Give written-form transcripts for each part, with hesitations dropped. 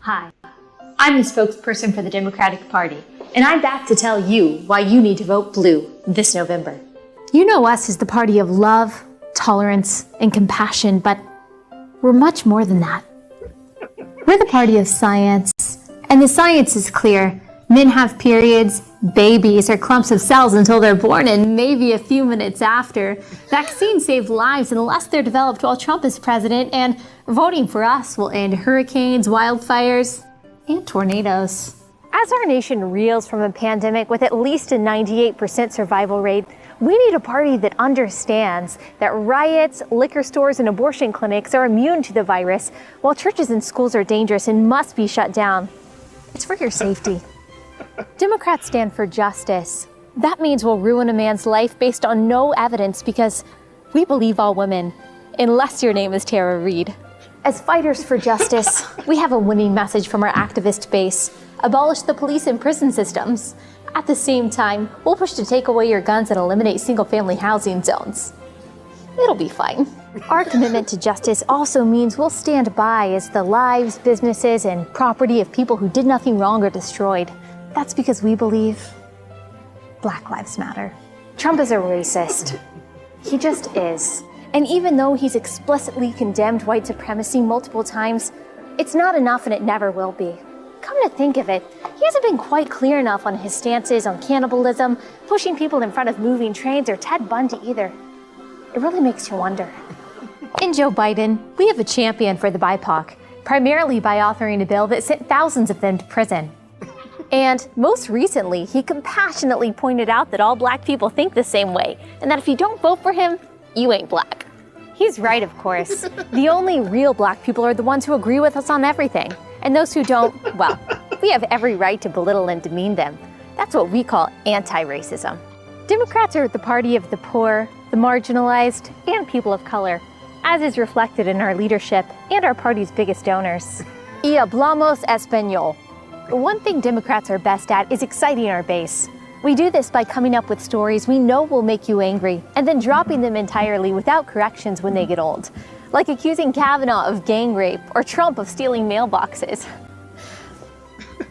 Hi, I'm the spokesperson for the Democratic Party, and I'm back to tell you why you need to vote blue this November. You know us as the party of love, tolerance, and compassion, but we're much more than that. We're the party of science, and the science is clear. Men have periods, babies are clumps of cells until they're born, and maybe a few minutes after. Vaccines save lives unless they're developed while Trump is president, and voting for us will end hurricanes, wildfires, and tornadoes. As our nation reels from a pandemic with at least a 98% survival rate, we need a party that understands that riots, liquor stores, and abortion clinics are immune to the virus, while churches and schools are dangerous and must be shut down. It's for your safety. Democrats stand for justice. That means we'll ruin a man's life based on no evidence because we believe all women, unless your name is Tara Reade. As fighters for justice, we have a winning message from our activist base. Abolish the police and prison systems. At the same time, we'll push to take away your guns and eliminate single-family housing zones. It'll be fine. Our commitment to justice also means we'll stand by as the lives, businesses, and property of people who did nothing wrong are destroyed. That's because we believe Black Lives Matter. Trump is a racist. He just is. And even though he's explicitly condemned white supremacy multiple times, it's not enough and it never will be. Come to think of it, he hasn't been quite clear enough on his stances on cannibalism, pushing people in front of moving trains, or Ted Bundy either. It really makes you wonder. In Joe Biden, we have a champion for the BIPOC, primarily by authoring a bill that sent thousands of them to prison. And most recently, he compassionately pointed out that all black people think the same way, and that if you don't vote for him, you ain't black. He's right, of course. The only real black people are the ones who agree with us on everything. And those who don't, well, we have every right to belittle and demean them. That's what we call anti-racism. Democrats are the party of the poor, the marginalized, and people of color, as is reflected in our leadership and our party's biggest donors. Y hablamos español. One thing Democrats are best at is exciting our base. We do this by coming up with stories we know will make you angry, and then dropping them entirely without corrections when they get old. Like accusing Kavanaugh of gang rape or Trump of stealing mailboxes.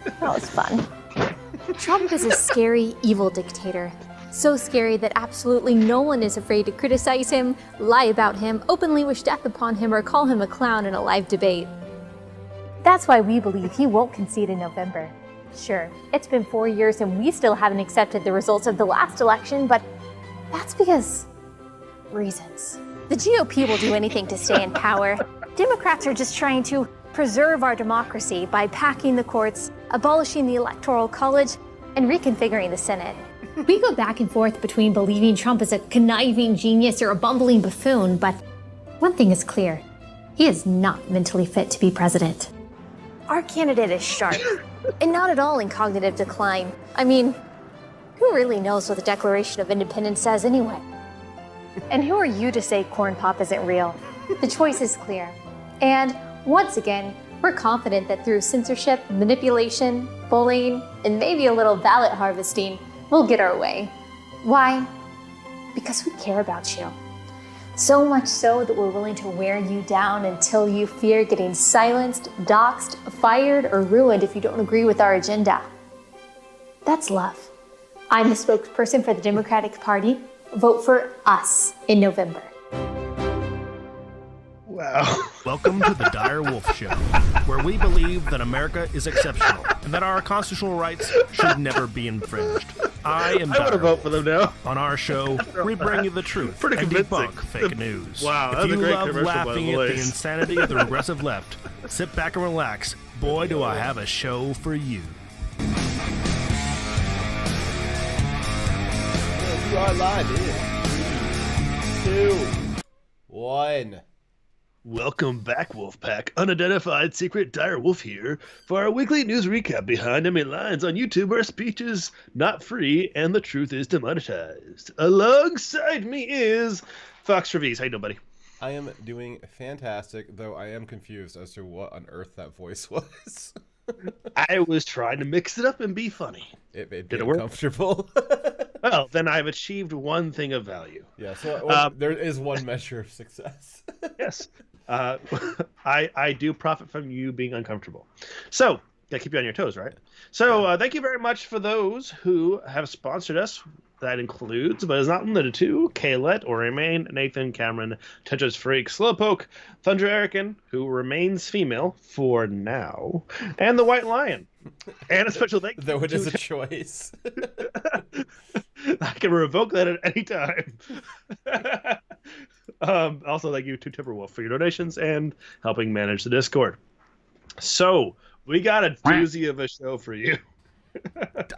That was fun. Trump is a scary, evil dictator. So scary that absolutely no one is afraid to criticize him, lie about him, openly wish death upon him, or call him a clown in a live debate. That's why we believe he won't concede in November. Sure, it's been 4 years and we still haven't accepted the results of the last election, but that's because reasons. The GOP will do anything to stay in power. Democrats are just trying to preserve our democracy by packing the courts, abolishing the Electoral College, and reconfiguring the Senate. We go back and forth between believing Trump is a conniving genius or a bumbling buffoon, but one thing is clear. He is not mentally fit to be president. Our candidate is sharp, and not at all in cognitive decline. I mean, who really knows what the Declaration of Independence says anyway? And who are you to say Corn Pop isn't real? The choice is clear. And once again, we're confident that through censorship, manipulation, bullying, and maybe a little ballot harvesting, we'll get our way. Why? Because we care about you. So much so that we're willing to wear you down until you fear getting silenced, doxxed, fired, or ruined if you don't agree with our agenda. That's love. I'm the spokesperson for the Democratic Party. Vote for us in November. Wow. Welcome to the Dire Wolf Show, where we believe that America is exceptional and that our constitutional rights should never be infringed. I am I want to Dire vote for them now. On our show, we bring you the truth Pretty and convincing. debunk fake news. Wow, that if was a you great love commercial by laughing at the Blaze. insanity of the regressive left, sit back and relax. Boy, do I have a show for you. We are live in 3, 2, 1. Welcome back, Wolfpack. Unidentified secret dire wolf here for our weekly news recap behind enemy lines on YouTube where speech is not free and the truth is demonetized. Alongside me is Fox Trevize. How you doing, buddy? I am doing fantastic, though I am confused as to what on earth that voice was. I was trying to mix it up and be funny. It made Did me it work? uncomfortable. Well, then I've achieved one thing of value. Yeah, so there is one measure of success. Yes. I do profit from you being uncomfortable. So, gotta keep you on your toes, right? So, thank you very much for those who have sponsored us. That includes, but is not limited to, Kaylet, Oremain, Nathan, Cameron, Tetris Freak, Slowpoke, Thunder Erican, who remains female for now, and the White Lion. And a special thank you. Though it is a choice. I can revoke that at any time. Also, thank you to Timberwolf for your donations and helping manage the Discord. So, we got a doozy of a show for you.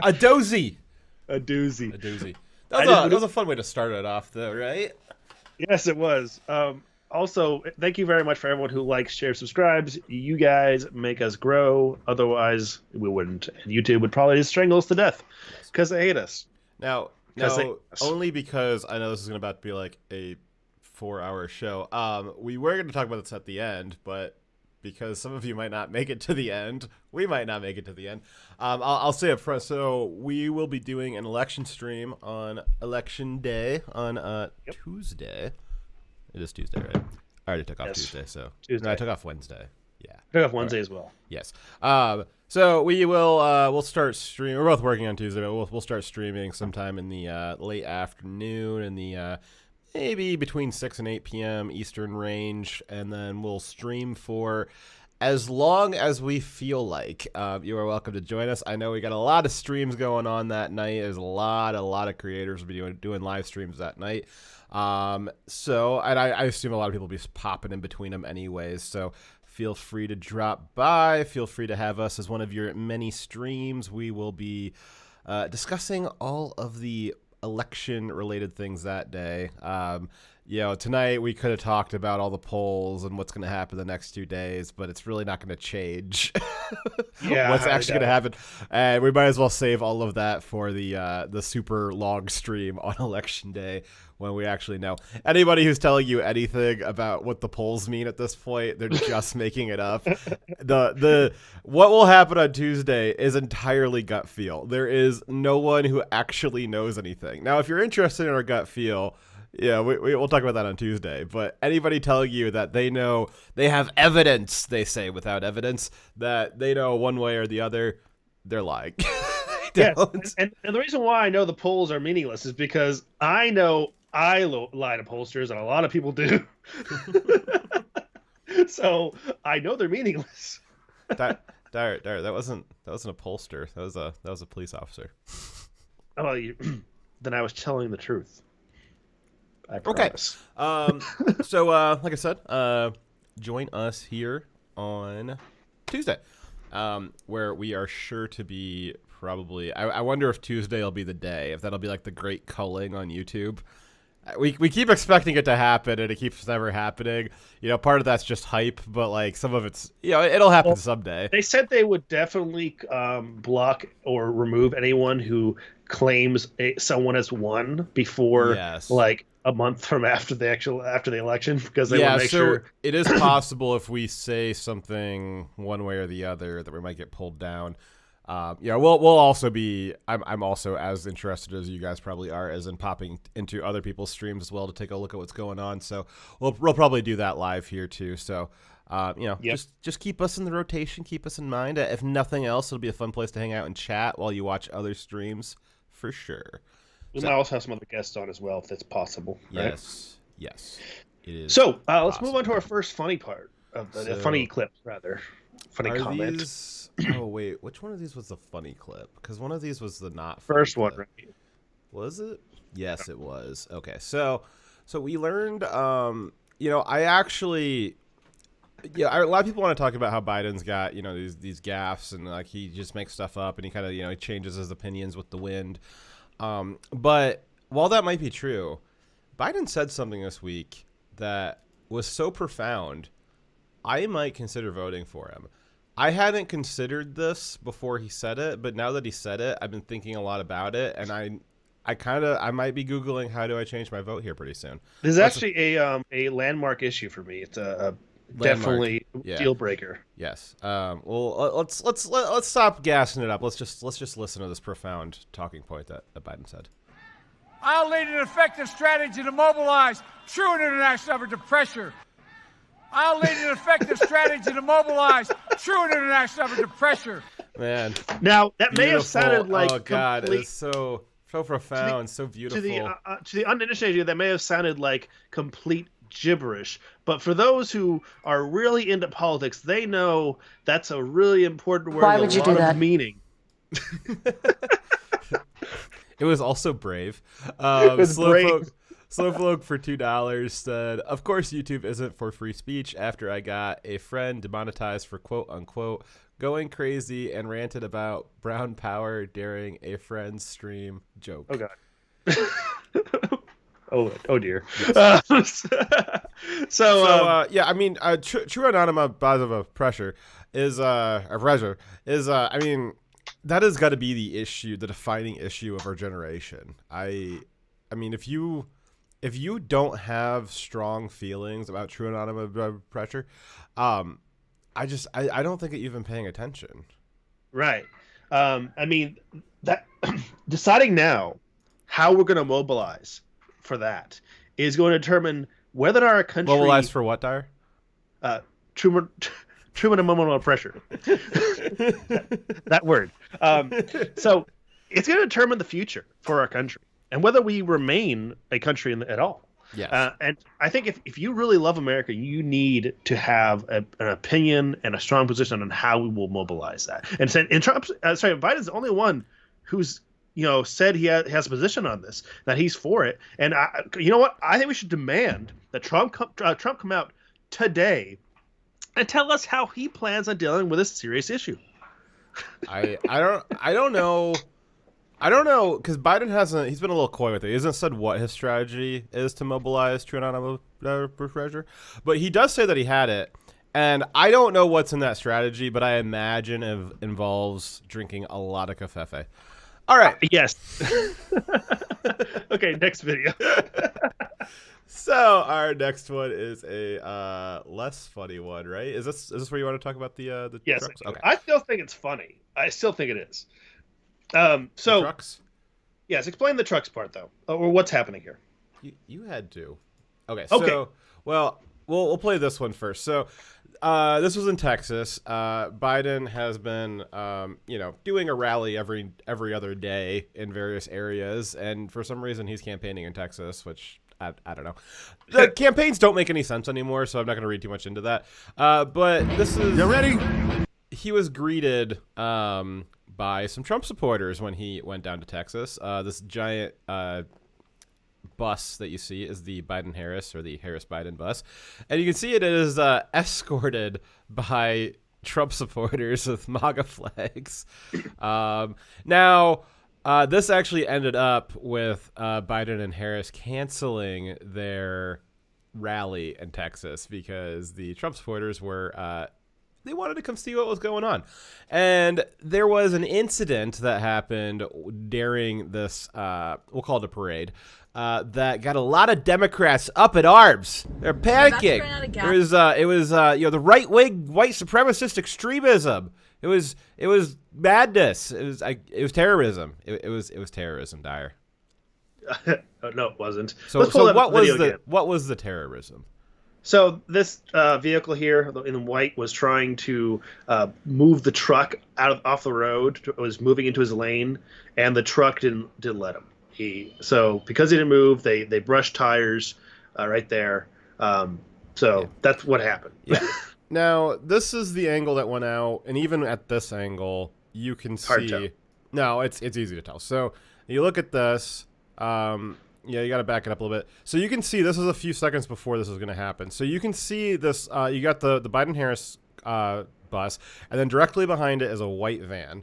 A dozy. A doozy. A doozy. That was a fun way to start it off, though, right? Yes, it was. Also, thank you very much for everyone who likes, shares, subscribes. You guys make us grow. Otherwise, we wouldn't. And YouTube would probably strangle us to death because they hate us. Now, only because I know this is about to be like a 4-hour show. We were going to talk about this at the end, but because some of you might not make it to the end, we might not make it to the end. I'll say up front. So we will be doing an election stream on Election Day on Tuesday. It is Tuesday, right? I already took off Tuesday, so Tuesday. No, I took off Wednesday. Yeah, Took off Wednesday as well. Yes. So we will we'll start streaming. We're both working on Tuesday, but we'll start streaming sometime in the late afternoon in the maybe between 6 and 8 p.m. Eastern range, and then we'll stream for as long as we feel like. You are welcome to join us. I know we got a lot of streams going on that night. There's a lot of creators will be doing live streams that night. So, and I assume a lot of people will be popping in between them anyways. So feel free to drop by. Feel free to have us as one of your many streams. We will be discussing all of the election-related things that day. Tonight we could have talked about all the polls and what's going to happen the next 2 days, but it's really not going to change what's actually going to happen. And we might as well save all of that for the super long stream on Election Day when we actually know. Anybody who's telling you anything about what the polls mean at this point, they're just making it up. What will happen on Tuesday is entirely gut feel. There is no one who actually knows anything. Now, if you're interested in our gut feel, yeah, we'll talk about that on Tuesday. But anybody telling you that they know, they have evidence, they say without evidence, that they know one way or the other, they're lying. Yes, and the reason why I know the polls are meaningless is because I know I lie to pollsters, and a lot of people do. So I know they're meaningless. Dyer, that wasn't a pollster. That was a police officer. Oh, then I was telling the truth. I promise. Okay. So, like I said, join us here on Tuesday, where we are sure to be probably. I wonder if Tuesday will be the day. If that'll be like the great culling on YouTube. We keep expecting it to happen, and it keeps never happening. Part of that's just hype, but like some of it's, it'll happen someday. They said they would definitely block or remove anyone who claims someone has won before, like a month from after the election, because they want to make sure. It is possible if we say something one way or the other that we might get pulled down. We'll also be. I'm also as interested as you guys probably are, as in popping into other people's streams as well to take a look at what's going on. So we'll probably do that live here too. So just keep us in the rotation, keep us in mind. If nothing else, it'll be a fun place to hang out and chat while you watch other streams for sure. We might also have some other guests on as well if that's possible. Right? Yes, it is. So let's move on to our first funny part of the funny clip, rather. Funny comment. Oh wait, which one of these was the funny clip? Because one of these was the not funny first clip. One, right? Was it? Yes, it was. Okay, so we learned. I actually. Yeah, a lot of people want to talk about how Biden's got these gaffes and like he just makes stuff up and he kind of he changes his opinions with the wind. But while that might be true, Biden said something this week that was so profound, I might consider voting for him. I hadn't considered this before he said it, but now that he said it, I've been thinking a lot about it, and I might be Googling how do I change my vote here pretty soon. This is actually a landmark issue for me. It's a definitely deal breaker. Yes. Well, let's stop gassing it up. Let's just listen to this profound talking point that Biden said. I'll lead an effective strategy to mobilize true international effort to pressure I'll lead an effective strategy to mobilize true international effort to pressure. Man. Now that may have Beautiful. sounded like oh god, complete, it's so profound, so beautiful. to the uninitiated. That may have sounded like complete gibberish, but for those who are really into politics, they know that's a really important word. Why would you do that? Meaning. It was also brave. was brave. Slowpoke for $2 said, "Of course, YouTube isn't for free speech. After I got a friend demonetized for quote unquote going crazy and ranted about brown power during a friend's stream joke." Oh god. oh dear. Yes. Yeah, I mean, true anonymous base of pressure is I mean, that has got to be the issue, the defining issue of our generation. I mean, if you don't have strong feelings about true anonymous pressure, I don't think that you've been paying attention. Right. I mean, that deciding now how we're going to mobilize for that is going to determine whether our country mobilize for what, Dyer? True anonymous pressure. that word. So it's going to determine the future for our country and whether we remain a country at all. Yes. And I think if you really love America, you need to have an opinion and a strong position on how we will mobilize that. And Biden's the only one who's said he has a position on this, that he's for it. And you know what? I think we should demand that Trump come out today and tell us how he plans on dealing with this serious issue. I don't know. I don't know, because Biden he's been a little coy with it. He hasn't said what his strategy is to mobilize true anonymous pressure, but he does say that he had it. And I don't know what's in that strategy, but I imagine it involves drinking a lot of cafefe. All right. Yes. Okay, next video. So our next one is a less funny one, right? Is this where you want to talk about the yes, trucks? Okay. I still think it's funny. I still think it is. So the trucks? Yes, explain the trucks part though, or what's happening here. You had to. Okay. So well, we'll play this one first. So this was in Texas. Biden has been doing a rally every other day in various areas, and for some reason he's campaigning in Texas, which I don't know. The campaigns don't make any sense anymore, so I'm not going to read too much into that. But this is... You ready? He was greeted by some Trump supporters when he went down to Texas. This giant bus that you see is the Biden-Harris, or the Harris-Biden bus. And you can see it is escorted by Trump supporters with MAGA flags. Now... this actually ended up with Biden and Harris canceling their rally in Texas because the Trump supporters were they wanted to come see what was going on. And there was an incident that happened during this, we'll call it a parade, that got a lot of Democrats up in arms. They're panicking. It was the right-wing white supremacist extremism. It was madness. It was terrorism. It was terrorism, Dyer. No, it wasn't. So what was the terrorism? So this vehicle here in white was trying to move the truck off the road. It was moving into his lane, and the truck didn't let him. Because he didn't move, they brushed tires right there. That's what happened. Yeah. Now, this is the angle that went out, and even at this angle, you can see... No, it's easy to tell. So, you look at this, you got to back it up a little bit. So, you can see this is a few seconds before this is going to happen. So, you can see this, you got the Biden-Harris bus, and then directly behind it is a white van.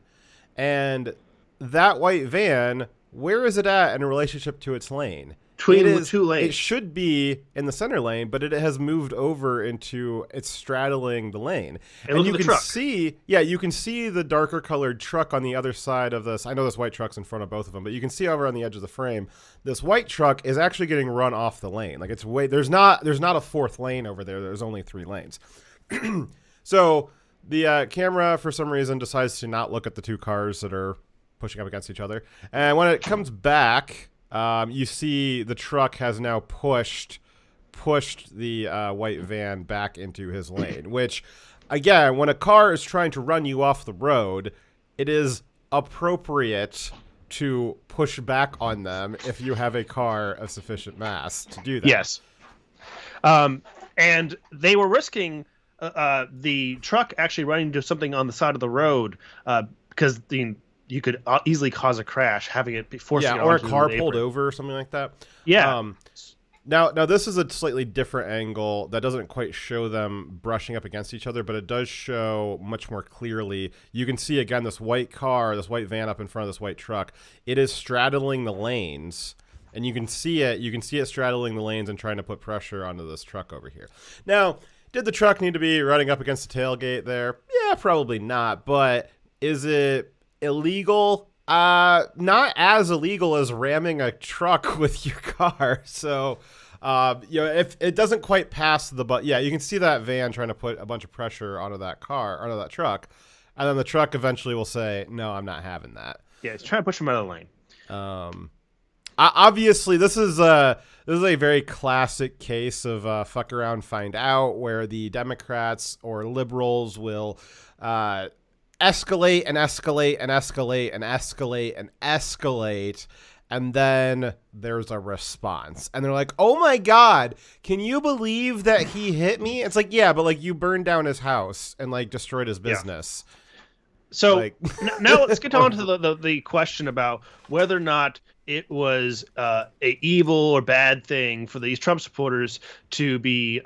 And that white van, where is it at in relationship to its lane? Between the two lanes. It should be in the center lane, but it has moved over into it's straddling the lane. And you can see, you can see the darker colored truck on the other side of this. I know there's white trucks in front of both of them, but you can see over on the edge of the frame, this white truck is actually getting run off the lane. Like there's not a fourth lane over there. There's only 3 lanes. So the camera, for some reason, decides to not look at the 2 cars that are pushing up against each other. And when it comes back, you see the truck has now pushed pushed the white van back into his lane, which, again, when a car is trying to run you off the road, it is appropriate to push back on them if you have a car of sufficient mass to do that. Yes. And they were risking the truck actually running into something on the side of the road because you could easily cause a crash, having it be forcing or a car pulled over or something like that. Yeah. Now this is a slightly different angle that doesn't quite show them brushing up against each other, but it does show much more clearly. You can see, again, this white van up in front of this white truck. It is straddling the lanes, and you can see it. You can see it straddling the lanes and trying to put pressure onto this truck over here. Now, did the truck need to be running up against the tailgate there? Yeah, probably not. But is it illegal? Not as illegal as ramming a truck with your car. So, if it doesn't quite pass you can see that van trying to put a bunch of pressure onto that truck, and then the truck eventually will say, "No, I'm not having that." Yeah, it's trying to push him out of the lane. Obviously, this is a very classic case of fuck around, find out, where the Democrats or liberals will escalate and escalate and escalate and escalate and escalate, and then there's a response. And they're like, oh my God, can you believe that he hit me? It's like, yeah, but like you burned down his house and like destroyed his business. Yeah. So now let's get on to the question about whether or not it was a evil or bad thing for these Trump supporters to be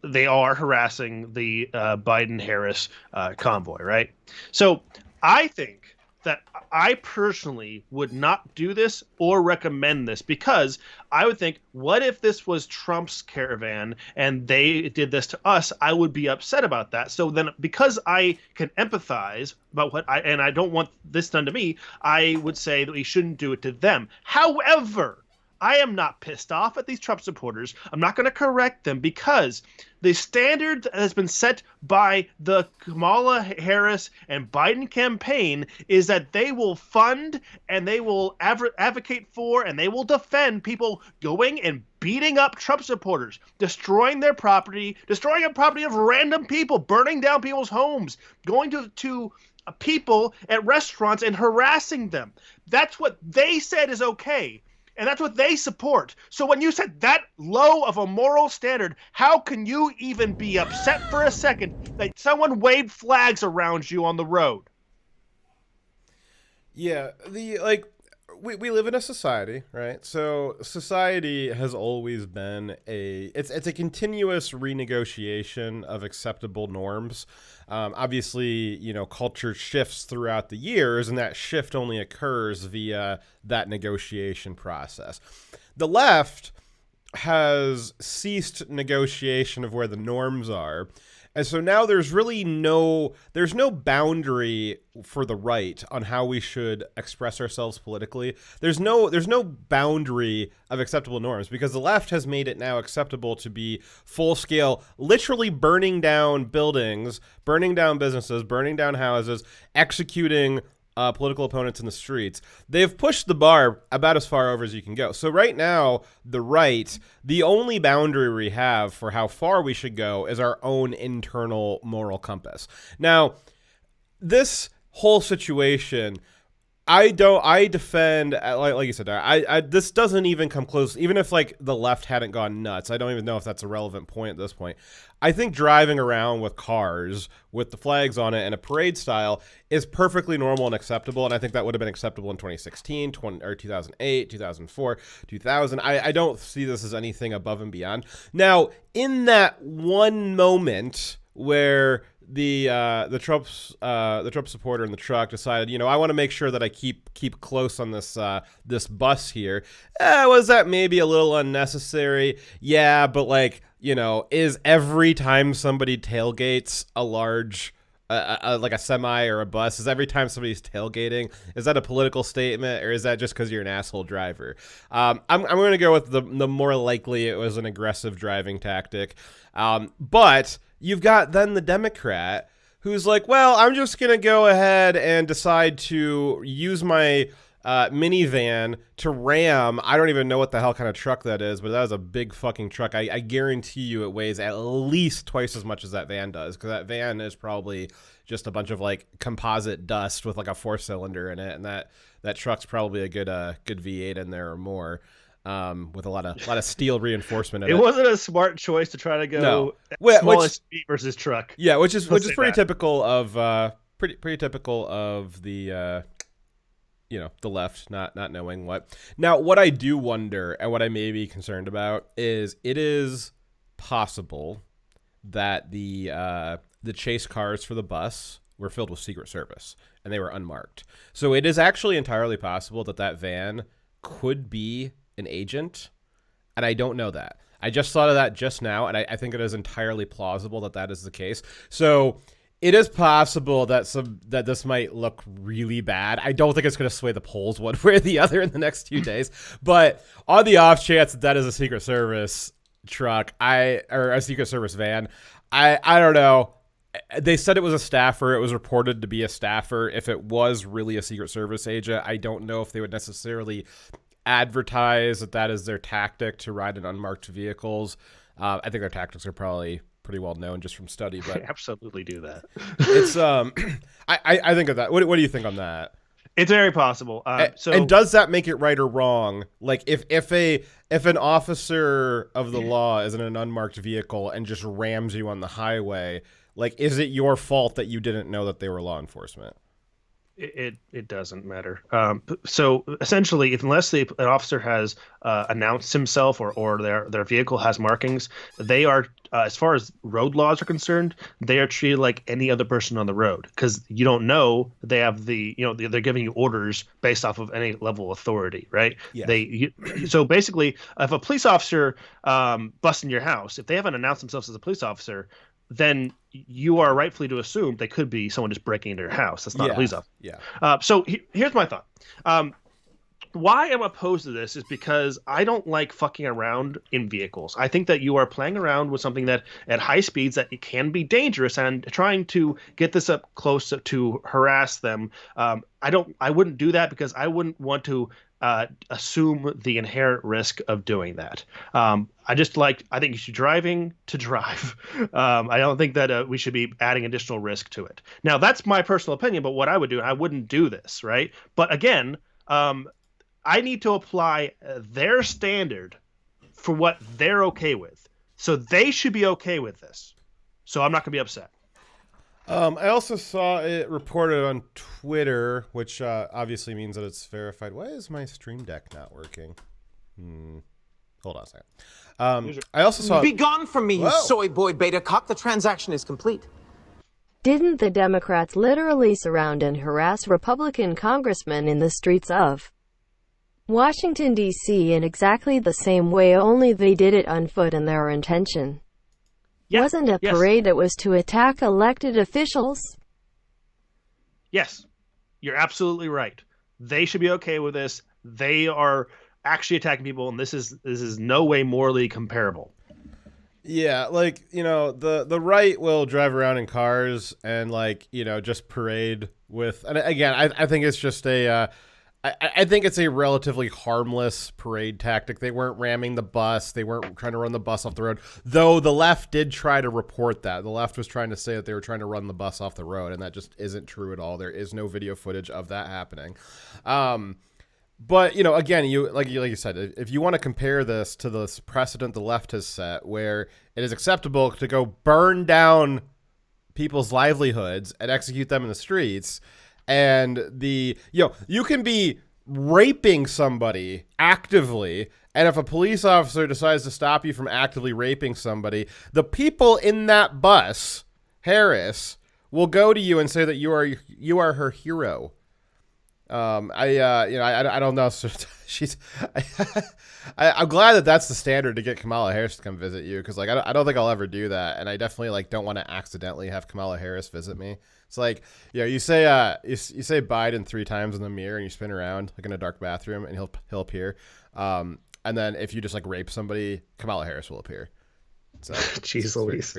they are harassing the Biden-Harris convoy, right? So I think that I personally would not do this or recommend this, because I would think, what if this was Trump's caravan and they did this to us? I would be upset about that. So then, because I can empathize about and I don't want this done to me, I would say that we shouldn't do it to them. However, I am not pissed off at these Trump supporters. I'm not going to correct them, because the standard that has been set by the Kamala Harris and Biden campaign is that they will fund and they will advocate for and they will defend people going and beating up Trump supporters, destroying their property, destroying a property of random people, burning down people's homes, going to people at restaurants and harassing them. That's what they said is okay. And that's what they support. So when you set that low of a moral standard, how can you even be upset for a second that someone waved flags around you on the road? Yeah, we live in a society, right? So society has always been it's a continuous renegotiation of acceptable norms. Obviously, culture shifts throughout the years, and that shift only occurs via that negotiation process. The left has ceased negotiation of where the norms are. And so now there's no boundary for the right on how we should express ourselves politically. There's no boundary of acceptable norms, because the left has made it now acceptable to be full scale, literally burning down buildings, burning down businesses, burning down houses, executing political opponents in the streets. They've pushed the bar about as far over as you can go. So right now, the right, the only boundary we have for how far we should go is our own internal moral compass. Now, this whole situation, I defend, like you said, this doesn't even come close. Even if the left hadn't gone nuts, I don't even know if that's a relevant point at this point. I think driving around with cars with the flags on it and a parade style is perfectly normal and acceptable. And I think that would have been acceptable in 2016, 2008, 2004, 2000. I don't see this as anything above and beyond. Now, in that one moment where the Trump supporter in the truck decided, I want to make sure that I keep close on this bus here. Was that maybe a little unnecessary? Yeah, but is every time somebody tailgates a large like a semi or a bus, is every time somebody's tailgating, is that a political statement, or is that just because you're an asshole driver? I'm going to go with the more likely it was an aggressive driving tactic. But you've got then the Democrat who's like, well, I'm just going to go ahead and decide to use my minivan to ram. I don't even know what the hell kind of truck that is, but that was a big fucking truck. I guarantee you it weighs at least twice as much as that van does, because that van is probably just a bunch of like composite dust with like a 4-cylinder in it, and that truck's probably a good V8 in there or more, with a lot of steel reinforcement in it. It wasn't a smart choice to try to go No. smallest speed versus truck. Yeah, which is pretty that. typical of pretty typical of the the left not knowing what. Now, what I do wonder and what I may be concerned about is it is possible that the chase cars for the bus were filled with Secret Service and they were unmarked. So it is actually entirely possible that van could be an agent, and I don't know that. I just thought of that just now, and I think it is entirely plausible that is the case. So it is possible that this might look really bad. I don't think it's going to sway the polls one way or the other in the next few days. But on the off chance that is a Secret Service truck, or a Secret Service van, I don't know. They said it was a staffer. It was reported to be a staffer. If it was really a Secret Service agent, I don't know if they would necessarily advertise that is their tactic to ride in unmarked vehicles. I think their tactics are probably pretty well known just from study, but Absolutely do that. it's I think of that. What do you think on that? It's very possible. And does that make it right or wrong? Like if an officer of the law is in an unmarked vehicle and just rams you on the highway, like, is it your fault that you didn't know that they were law enforcement? It doesn't matter. So essentially, unless an officer has announced himself or their vehicle has markings, they are, as far as road laws are concerned, they are treated like any other person on the road, because you don't know they have they're giving you orders based off of any level of authority, right? Yeah. So basically, if a police officer busts in your house, if they haven't announced themselves as a police officer, then you are rightfully to assume they could be someone just breaking into your house. That's not a police officer. Yeah. So here's my thought. Why I'm opposed to this is because I don't like fucking around in vehicles. I think that you are playing around with something that at high speeds that it can be dangerous, and trying to get this up close to harass them. I wouldn't do that because I wouldn't want to assume the inherent risk of doing that. I think you should driving to drive. I don't think that we should be adding additional risk to it. Now, that's my personal opinion, but what I would do, I wouldn't do this, right? But again, I need to apply their standard for what they're okay with. So they should be okay with this. So I'm not going to be upset. I also saw it reported on Twitter, which obviously means that it's verified. Why is my Stream Deck not working? Hold on a second. I also saw... Be gone from me, you soy boy beta cock. The transaction is complete. Didn't the Democrats literally surround and harass Republican congressmen in the streets of Washington, D.C. in exactly the same way, only they did it on foot, and their intention wasn't a parade, it was to attack elected officials? Yes, you're absolutely right. They should be okay with this. They are actually attacking people, and this is no way morally comparable. Yeah, like, the right will drive around in cars and, like, just parade with... And again, I think it's just I think it's a relatively harmless parade tactic. They weren't ramming the bus. They weren't trying to run the bus off the road. Though the left did try to report that. The left was trying to say that they were trying to run the bus off the road, and that just isn't true at all. There is no video footage of that happening. But, again, like you said, if you want to compare this to the precedent the left has set, where it is acceptable to go burn down people's livelihoods and execute them in the streets, and you can be raping somebody actively, and if a police officer decides to stop you from actively raping somebody, the people in that bus, Harris, will go to you and say that you are her hero. I don't know. So I'm glad that that's the standard to get Kamala Harris to come visit you, because I don't think I'll ever do that, and I definitely don't want to accidentally have Kamala Harris visit me. It's like, you say you say Biden 3 times in the mirror and you spin around like in a dark bathroom and he'll appear. And then if you just rape somebody, Kamala Harris will appear. So, jeez Louise.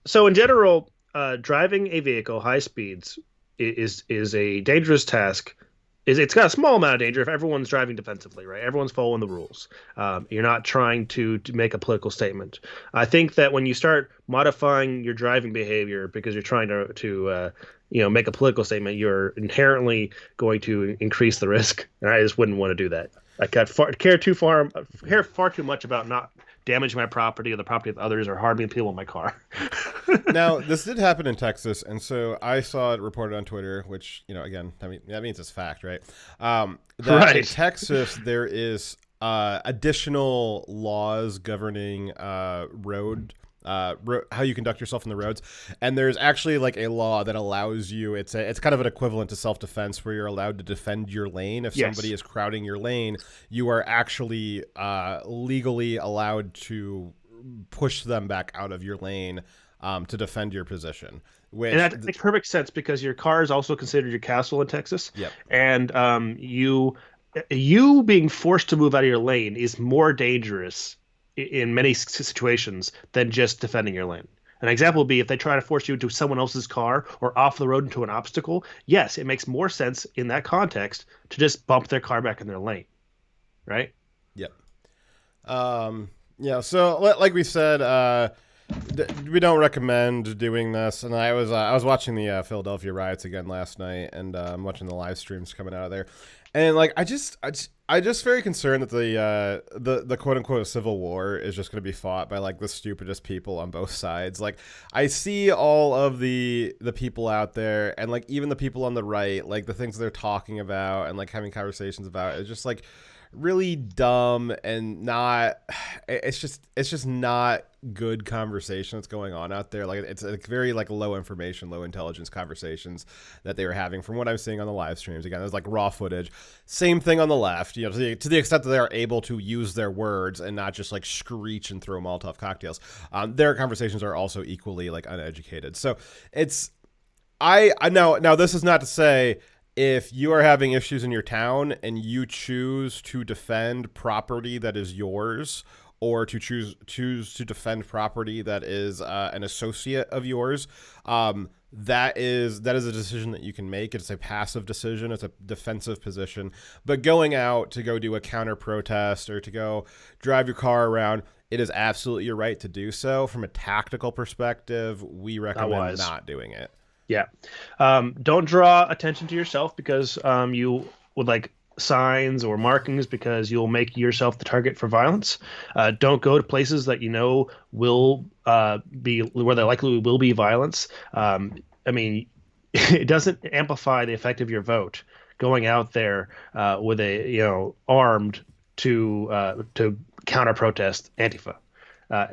So in general, driving a vehicle high speeds is a dangerous task is it's got a small amount of danger if everyone's driving defensively, right? Everyone's following the rules. You're not trying to make a political statement. I think that when you start modifying your driving behavior because you're trying to make a political statement, you're inherently going to increase the risk, and I just wouldn't want to do that. I care far too much about not damaging my property or the property of others or harming people in my car. Now, this did happen in Texas, and so I saw it reported on Twitter, which, again, that means it's fact, right? That in Texas, there is additional laws governing how you conduct yourself in the roads, and there's actually like a law that allows you. It's kind of an equivalent to self-defense, where you're allowed to defend your lane if somebody is crowding your lane. You are actually legally allowed to push them back out of your lane to defend your position. And that makes perfect sense because your car is also considered your castle in Texas. Yep. And you being forced to move out of your lane is more dangerous in many situations than just defending your lane. An example would be if they try to force you into someone else's car or off the road into an obstacle. Yes, it makes more sense in that context to just bump their car back in their lane, right? Yep. So like we said, we don't recommend doing this. And I was watching the Philadelphia riots again last night, and I'm watching the live streams coming out of there. And like I just very concerned that the quote unquote civil war is just going to be fought by like the stupidest people on both sides. Like I see all of the people out there, and like even the people on the right, like the things they're talking about and like having conversations about, it's just like really dumb and not. It's just not good conversation that's going on out there. Like it's like very like low information, low intelligence conversations that they were having from what I'm seeing on the live streams. Again, there's like raw footage. Same thing on the left, to the extent that they are able to use their words and not just like screech and throw Molotov cocktails. Their conversations are also equally like uneducated. So it's I now this is not to say if you are having issues in your town and you choose to defend property that is yours, or to choose to defend property that is an associate of yours, that is a decision that you can make. It's a passive decision. It's a defensive position. But going out to go do a counter protest or to go drive your car around, it is absolutely your right to do so. From a tactical perspective, we recommend not doing it. Yeah. Don't draw attention to yourself because you would like signs or markings because you'll make yourself the target for violence. Don't go to places that will be where there likely will be violence. It doesn't amplify the effect of your vote going out there with armed to counter protest Antifa.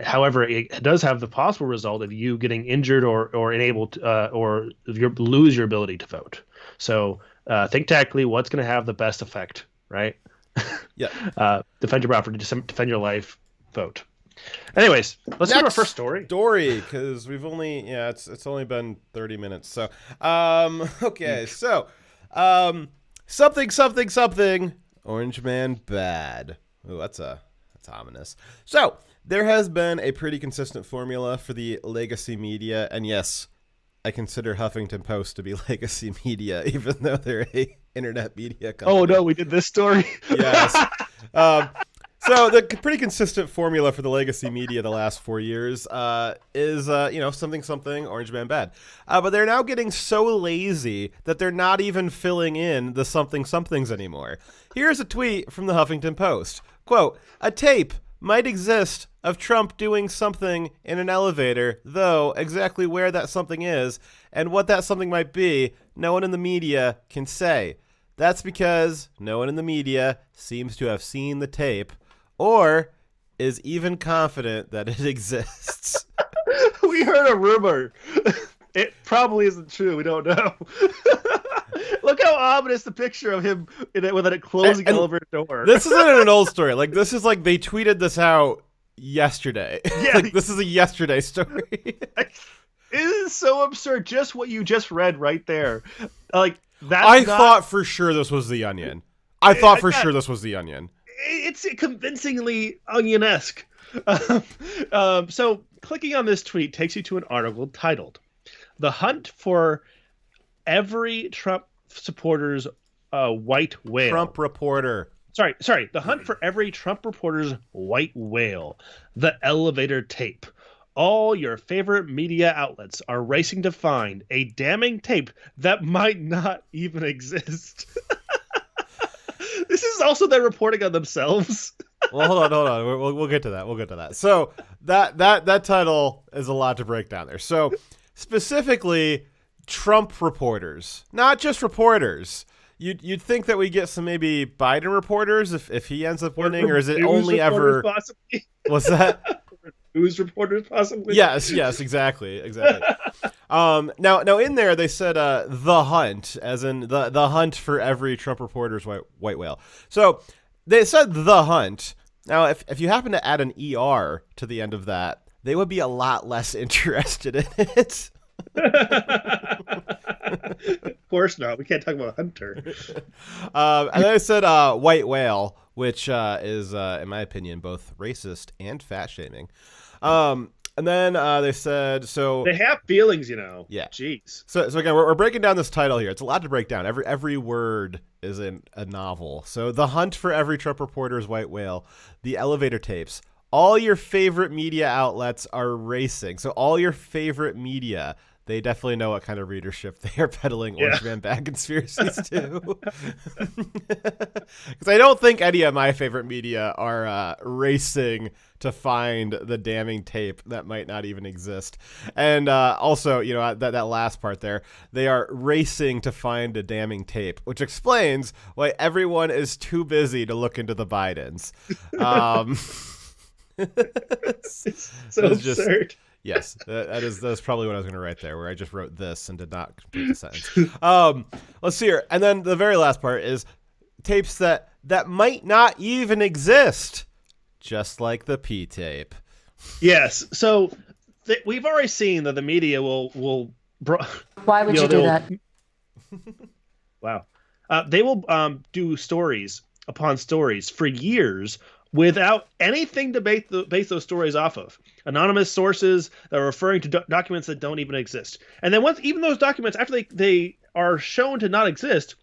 However, it does have the possible result of you getting injured or enabled or lose your ability to vote. So think tactically what's going to have the best effect, right? Yeah. Defend your property, defend your life, vote. Anyways, let's go to our first story. Because we've only it's only been 30 minutes. So okay, so something Orange Man bad. Oh, that's ominous. So there has been a pretty consistent formula for the legacy media, and yes, I consider Huffington Post to be legacy media, even though they're a internet media company. Oh no, we did this story. Yes. So the pretty consistent formula for the legacy media the last 4 years is something Orange Man bad. But they're now getting so lazy that they're not even filling in the somethings anymore. Here's a tweet from the Huffington Post. Quote, "A tape might exist of Trump doing something in an elevator, though exactly where that something is and what that something might be, no one in the media can say. That's because no one in the media seems to have seen the tape or is even confident that it exists." We heard a rumor. It probably isn't true. We don't know. Look how ominous the picture of him with a closing elevator door. This isn't an old story. Like, this is like they tweeted this out yesterday. Yeah. Like, this is a yesterday story. It is so absurd. Just what you just read right there. Like, I thought for sure this was The Onion. It's convincingly Onion-esque. So clicking on this tweet takes you to an article titled "The Hunt for Every Trump Supporter's white whale. Trump reporter. Sorry. The hunt for every Trump reporter's white whale. The elevator tape. All your favorite media outlets are racing to find a damning tape that might not even exist. This is also their reporting on themselves. Well, hold on. We'll get to that. So that title is a lot to break down there. So specifically, Trump reporters, not just reporters. You'd think that we get some maybe Biden reporters if he ends up winning, or is it only ever? Possibly. What's that? News reporters possibly. Yes, exactly. Now in there they said the hunt, as in the hunt for every Trump reporter's white whale. So they said the hunt. Now if you happen to add an ER to the end of that, they would be a lot less interested in it. Of course not. We can't talk about Hunter. And then I said white whale, which is, in my opinion, both racist and fat shaming. And then they said so. They have feelings, you know. Yeah. Jeez. So again, we're breaking down this title here. It's a lot to break down. Every word is in a novel. So the hunt for every Trump reporter's white whale, the elevator tapes. All your favorite media outlets are racing. So all your favorite media. They definitely know what kind of readership they are peddling Orange Man bad conspiracies to. Because I don't think any of my favorite media are racing to find the damning tape that might not even exist. And also, you know, that last part there, they are racing to find a damning tape, which explains why everyone is too busy to look into the Bidens. It's so absurd. Yes, that's probably what I was going to write there, where I just wrote this and did not complete the sentence. Let's see here. And then the very last part is tapes that might not even exist, just like the P tape. Yes. So we've already seen that the media will. Why would you do that? Wow. They will do stories upon stories for years without anything to base those stories off of. Anonymous sources that are referring to documents that don't even exist. And then even those documents, after they are shown to not exist,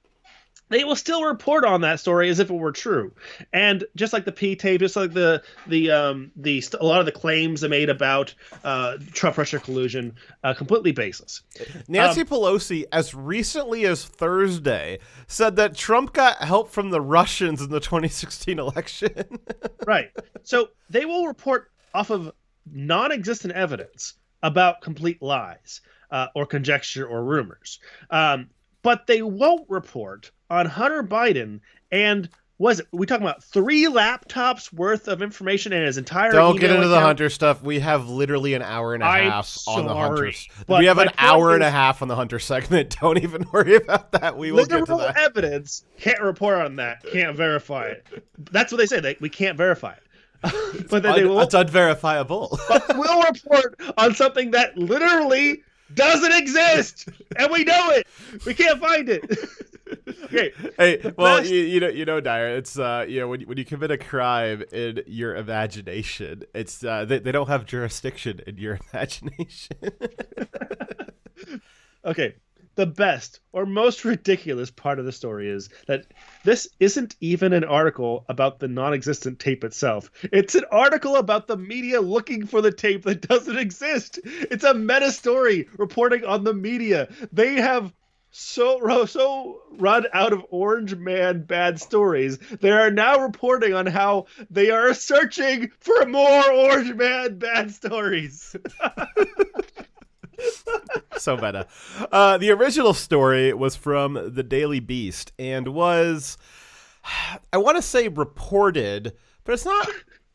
they will still report on that story as if it were true. And just like the P tape, just like a lot of the claims they made about Trump-Russia collusion, completely baseless. Nancy Pelosi, as recently as Thursday, said that Trump got help from the Russians in the 2016 election. Right. So they will report off of non-existent evidence about complete lies or conjecture or rumors. But they won't report on Hunter Biden and we talking about 3 laptops worth of information in his entire Don't get into account? the Hunter stuff. We have literally an hour and a half on the Hunter. But we have an hour and a half on the Hunter segment. Don't even worry about that. We will get to that. Evidence, can't report on that, can't verify it. That's what they say. We can't verify it. But then they will. It's unverifiable. But we'll report on something that literally doesn't exist, and we know it. We can't find it. Okay. Hey, well, you know, Dyer. It's when you commit a crime in your imagination, it's they don't have jurisdiction in your imagination. Okay. The best or most ridiculous part of the story is that this isn't even an article about the non-existent tape itself. It's an article about the media looking for the tape that doesn't exist. It's a meta story reporting on the media. They have so run out of Orange Man bad stories. They are now reporting on how they are searching for more Orange Man bad stories. So meta. The original story was from the Daily Beast and was, I want to say reported, but it's not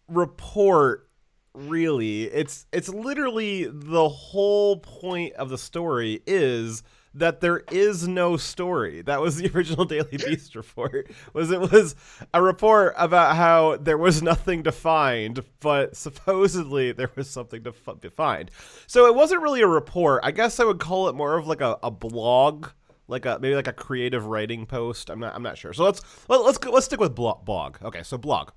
report really. It's literally the whole point of the story is that there is no story. That was the original Daily Beast report. It was a report about how there was nothing to find, but supposedly there was something to find. So it wasn't really a report. I guess I would call it more of like a blog, maybe like a creative writing post. I'm not sure. So let's stick with blog. Okay, so blog.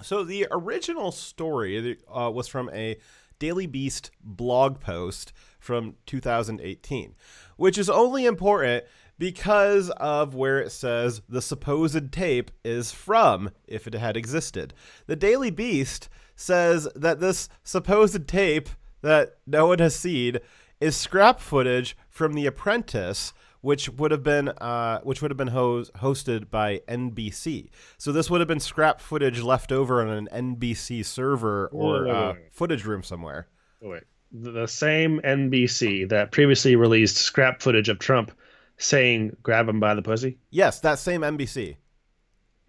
So the original story was from a Daily Beast blog post from 2018, which is only important because of where it says the supposed tape is from, if it had existed. The Daily Beast says that this supposed tape that no one has seen is scrap footage from The Apprentice, which would have been hosted by NBC. So this would have been scrap footage left over on an NBC server or footage room somewhere. Wait, the same NBC that previously released scrap footage of Trump saying "grab him by the pussy"? Yes, that same NBC.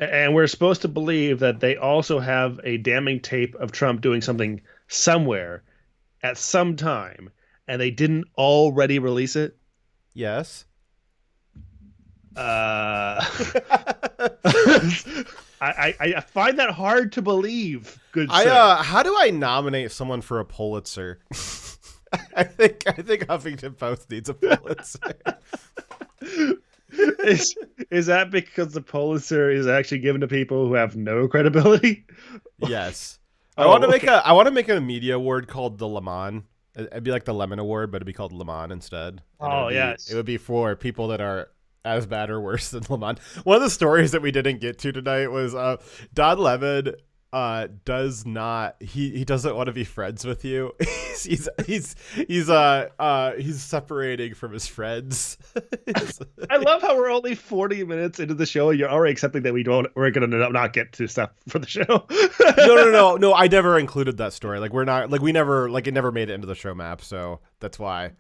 And we're supposed to believe that they also have a damning tape of Trump doing something somewhere at some time, and they didn't already release it? Yes. I find that hard to believe. Good sir. How do I nominate someone for a Pulitzer? I think Huffington Post needs a Pulitzer. Is that because the Pulitzer is actually given to people who have no credibility? Yes. I want to make a media award called the Le Mans. It'd be like the Lemon Award, but it'd be called Le Mans instead. Yes. It would be for people that are as bad or worse than Le Mans. One of the stories that we didn't get to tonight was Don Lemon does not he doesn't want to be friends with you. he's separating from his friends. I love how we're only 40 minutes into the show and you're already accepting that we're gonna not get to stuff for the show. No, I never included that story. Like it never made it into the show map, so that's why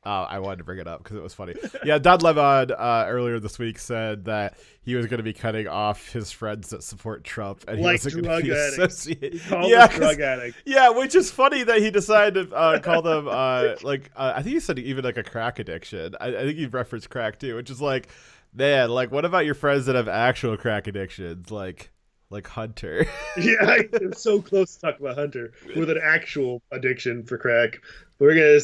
I wanted to bring it up because it was funny. Yeah, Don Lemon earlier this week said that he was going to be cutting off his friends that support Trump, and he wasn't going to be associated. Drug addict. Yeah, which is funny that he decided to call them I think he said even like a crack addiction. I think he referenced crack too, which is like, man, like what about your friends that have actual crack addictions, like Hunter? Yeah, I'm so close to talking about Hunter with an actual addiction for crack. We're gonna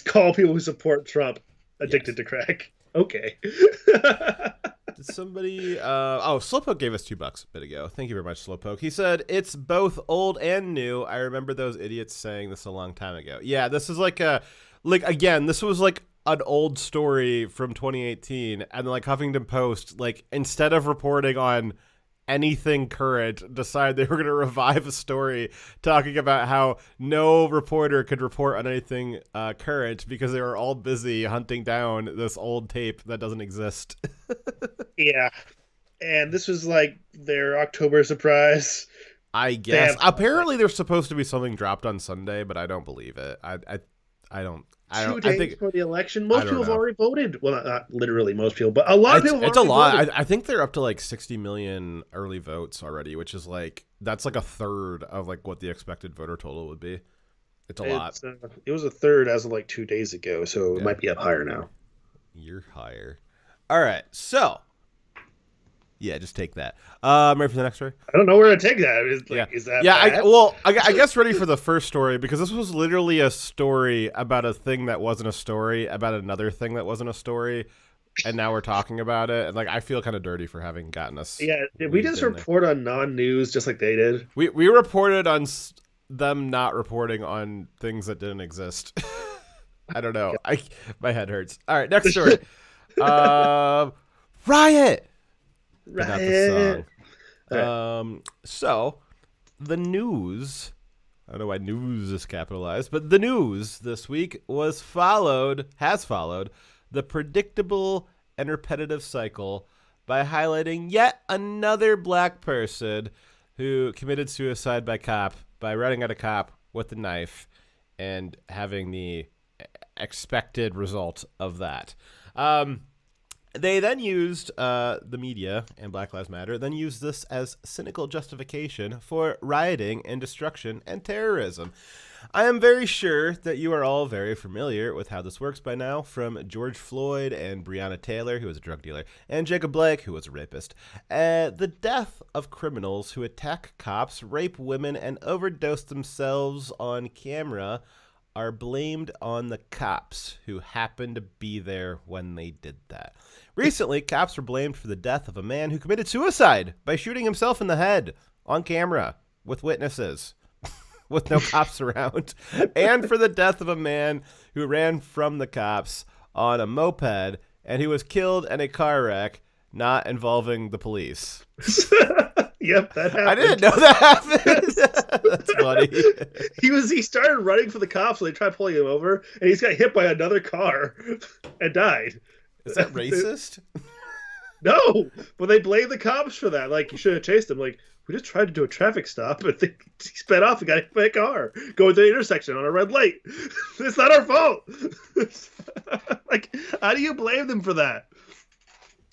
call people who support Trump addicted to crack. Okay. Did somebody Slowpoke gave us $2 a bit ago. Thank you very much, Slowpoke. He said it's both old and new. I remember those idiots saying this a long time ago. Yeah, this is this was like an old story from 2018, and like Huffington Post, like instead of reporting on anything current, decided they were going to revive a story talking about how no reporter could report on anything current because they were all busy hunting down this old tape that doesn't exist. Yeah. And this was like their October surprise. I guess. Apparently there's supposed to be something dropped on Sunday, but I don't believe it. I don't. 2 days before the election. Most people have already voted. Well, not literally most people, but a lot of people have already voted. It's a lot. I think they're up to like 60 million early votes already, which is like, that's like a third of like what the expected voter total would be. It's a lot. It was a third as of like 2 days ago, so it might be up higher now. You're higher. All right, so yeah, just take that. Ready for the next story? I don't know where to take that. Is that bad? I guess ready for the first story, because this was literally a story about a thing that wasn't a story, about another thing that wasn't a story, and now we're talking about it. And like, I feel kind of dirty for having gotten us. Yeah, did we just report on non-news just like they did? We reported on them not reporting on things that didn't exist. I don't know. My head hurts. All right, next story. Riot. But not the song. So the news, I don't know why news is capitalized, but the news this week has followed the predictable and repetitive cycle by highlighting yet another black person who committed suicide by running at a cop with a knife and having the expected result of that. They then used, the media and Black Lives Matter, then used this as cynical justification for rioting and destruction and terrorism. I am very sure that you are all very familiar with how this works by now, from George Floyd and Breonna Taylor, who was a drug dealer, and Jacob Blake, who was a rapist. The death of criminals who attack cops, rape women, and overdose themselves on camera are blamed on the cops who happened to be there when they did that. Recently, cops were blamed for the death of a man who committed suicide by shooting himself in the head on camera with witnesses, with no cops around, and for the death of a man who ran from the cops on a moped and he was killed in a car wreck not involving the police. Yep, that happened. I didn't know that happened. That's funny. He started running for the cops, so they tried pulling him over, and he's got hit by another car and died. Is that racist? No, but they blame the cops for that. Like, you should have chased him. Like, we just tried to do a traffic stop, but he sped off and got hit by a car going to the intersection on a red light. It's not our fault. Like, how do you blame them for that?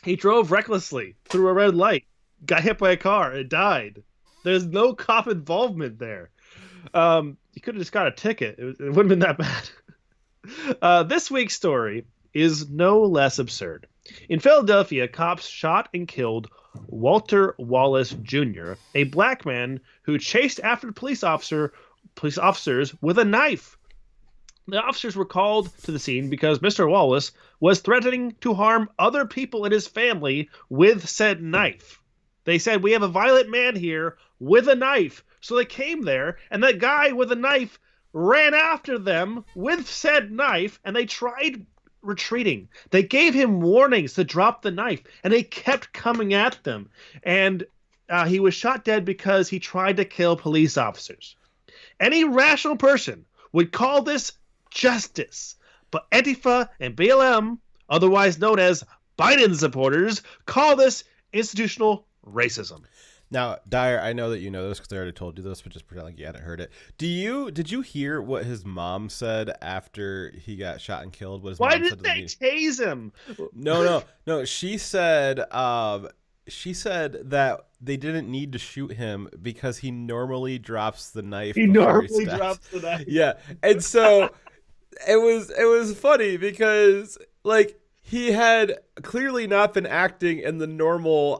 He drove recklessly through a red light, got hit by a car, and died. There's no cop involvement there. You could have just got a ticket. It wouldn't have been that bad. This week's story is no less absurd. In Philadelphia, cops shot and killed Walter Wallace Jr., a black man who chased after the police officers with a knife. The officers were called to the scene because Mr. Wallace was threatening to harm other people in his family with said knife. They said, "We have a violent man here with a knife." So they came there, and that guy with a knife ran after them with said knife, and they tried retreating. They gave him warnings to drop the knife, and they kept coming at them. And he was shot dead because he tried to kill police officers. Any rational person would call this justice, but Antifa and BLM, otherwise known as Biden supporters, call this institutional racism. Now, Dyer, I know that you know this because I already told you this, but just pretend like you hadn't heard it. Did you hear what his mom said after he got shot and killed? Why did they tase him? No. She said that they didn't need to shoot him because he normally drops the knife. He normally drops the knife. Yeah, and so it was funny because like, he had clearly not been acting in the normal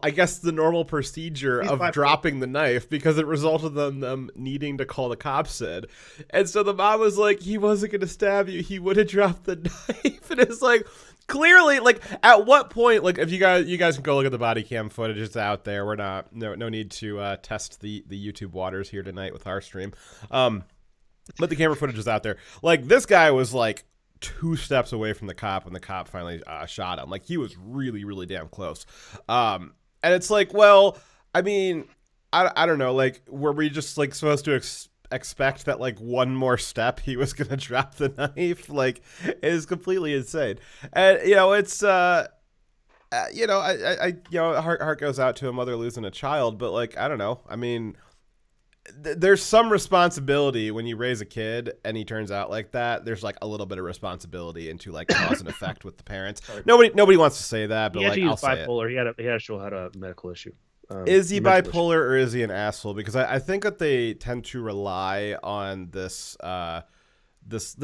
procedure of dropping the knife because it resulted in them needing to call the cops in. And so the mom was like, he wasn't going to stab you. He would have dropped the knife. And it's like, clearly, like, at what point, like, if you guys can go look at the body cam footage, it's out there. We're not, no need to test the YouTube waters here tonight with our stream. But the camera footage is out there. Like, this guy was like 2 steps away from the cop when the cop finally shot him. Like, he was really, really damn close. And it's like, well, I mean, I don't know. Like, were we just like supposed to expect that like one more step he was gonna drop the knife? Like, it is completely insane. And it's heart goes out to a mother losing a child, but like, I don't know. I mean, there's some responsibility when you raise a kid and he turns out like that. There's like a little bit of responsibility into like cause and effect with the parents. Nobody wants to say that, but like, I'll say bipolar. He had to show had a medical issue. Is he bipolar or is he an asshole? Because I think that they tend to rely on this. They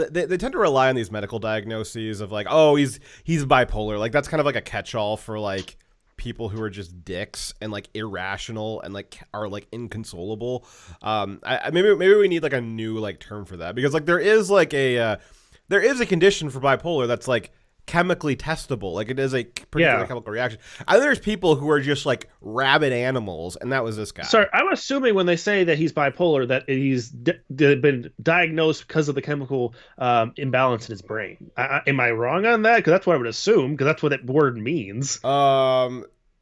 tend to rely on these medical diagnoses of like, oh, he's bipolar. Like, that's kind of like a catch-all for like people who are just dicks and like irrational and like are like inconsolable. Maybe we need like a new like term for that, because like there is a condition for bipolar that's like chemically testable. Like, it is a particular chemical reaction. And there's people who are just like rabid animals, and that was this guy. Sorry, I'm assuming when they say that he's bipolar that he's been diagnosed because of the chemical imbalance in his brain. Am I wrong on that? Because that's what I would assume, because that's what that word means.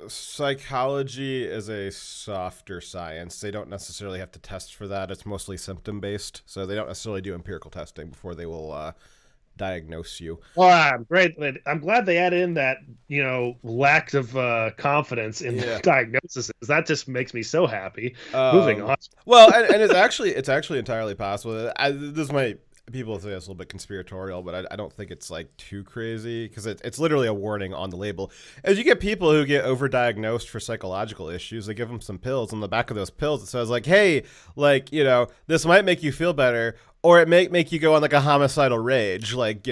Psychology is a softer science. They don't necessarily have to test for that. It's mostly symptom based, so they don't necessarily do empirical testing before they will diagnose you. Well, great. I'm glad they added in that, lack of confidence in the diagnosis. That just makes me so happy. Moving on. Well, and it's actually entirely possible. People say it's a little bit conspiratorial, but I don't think it's like too crazy, because it's literally a warning on the label. As you get people who get overdiagnosed for psychological issues, they give them some pills. On the back of those pills, it says like, hey, like, this might make you feel better, or it may make you go on like a homicidal rage, like,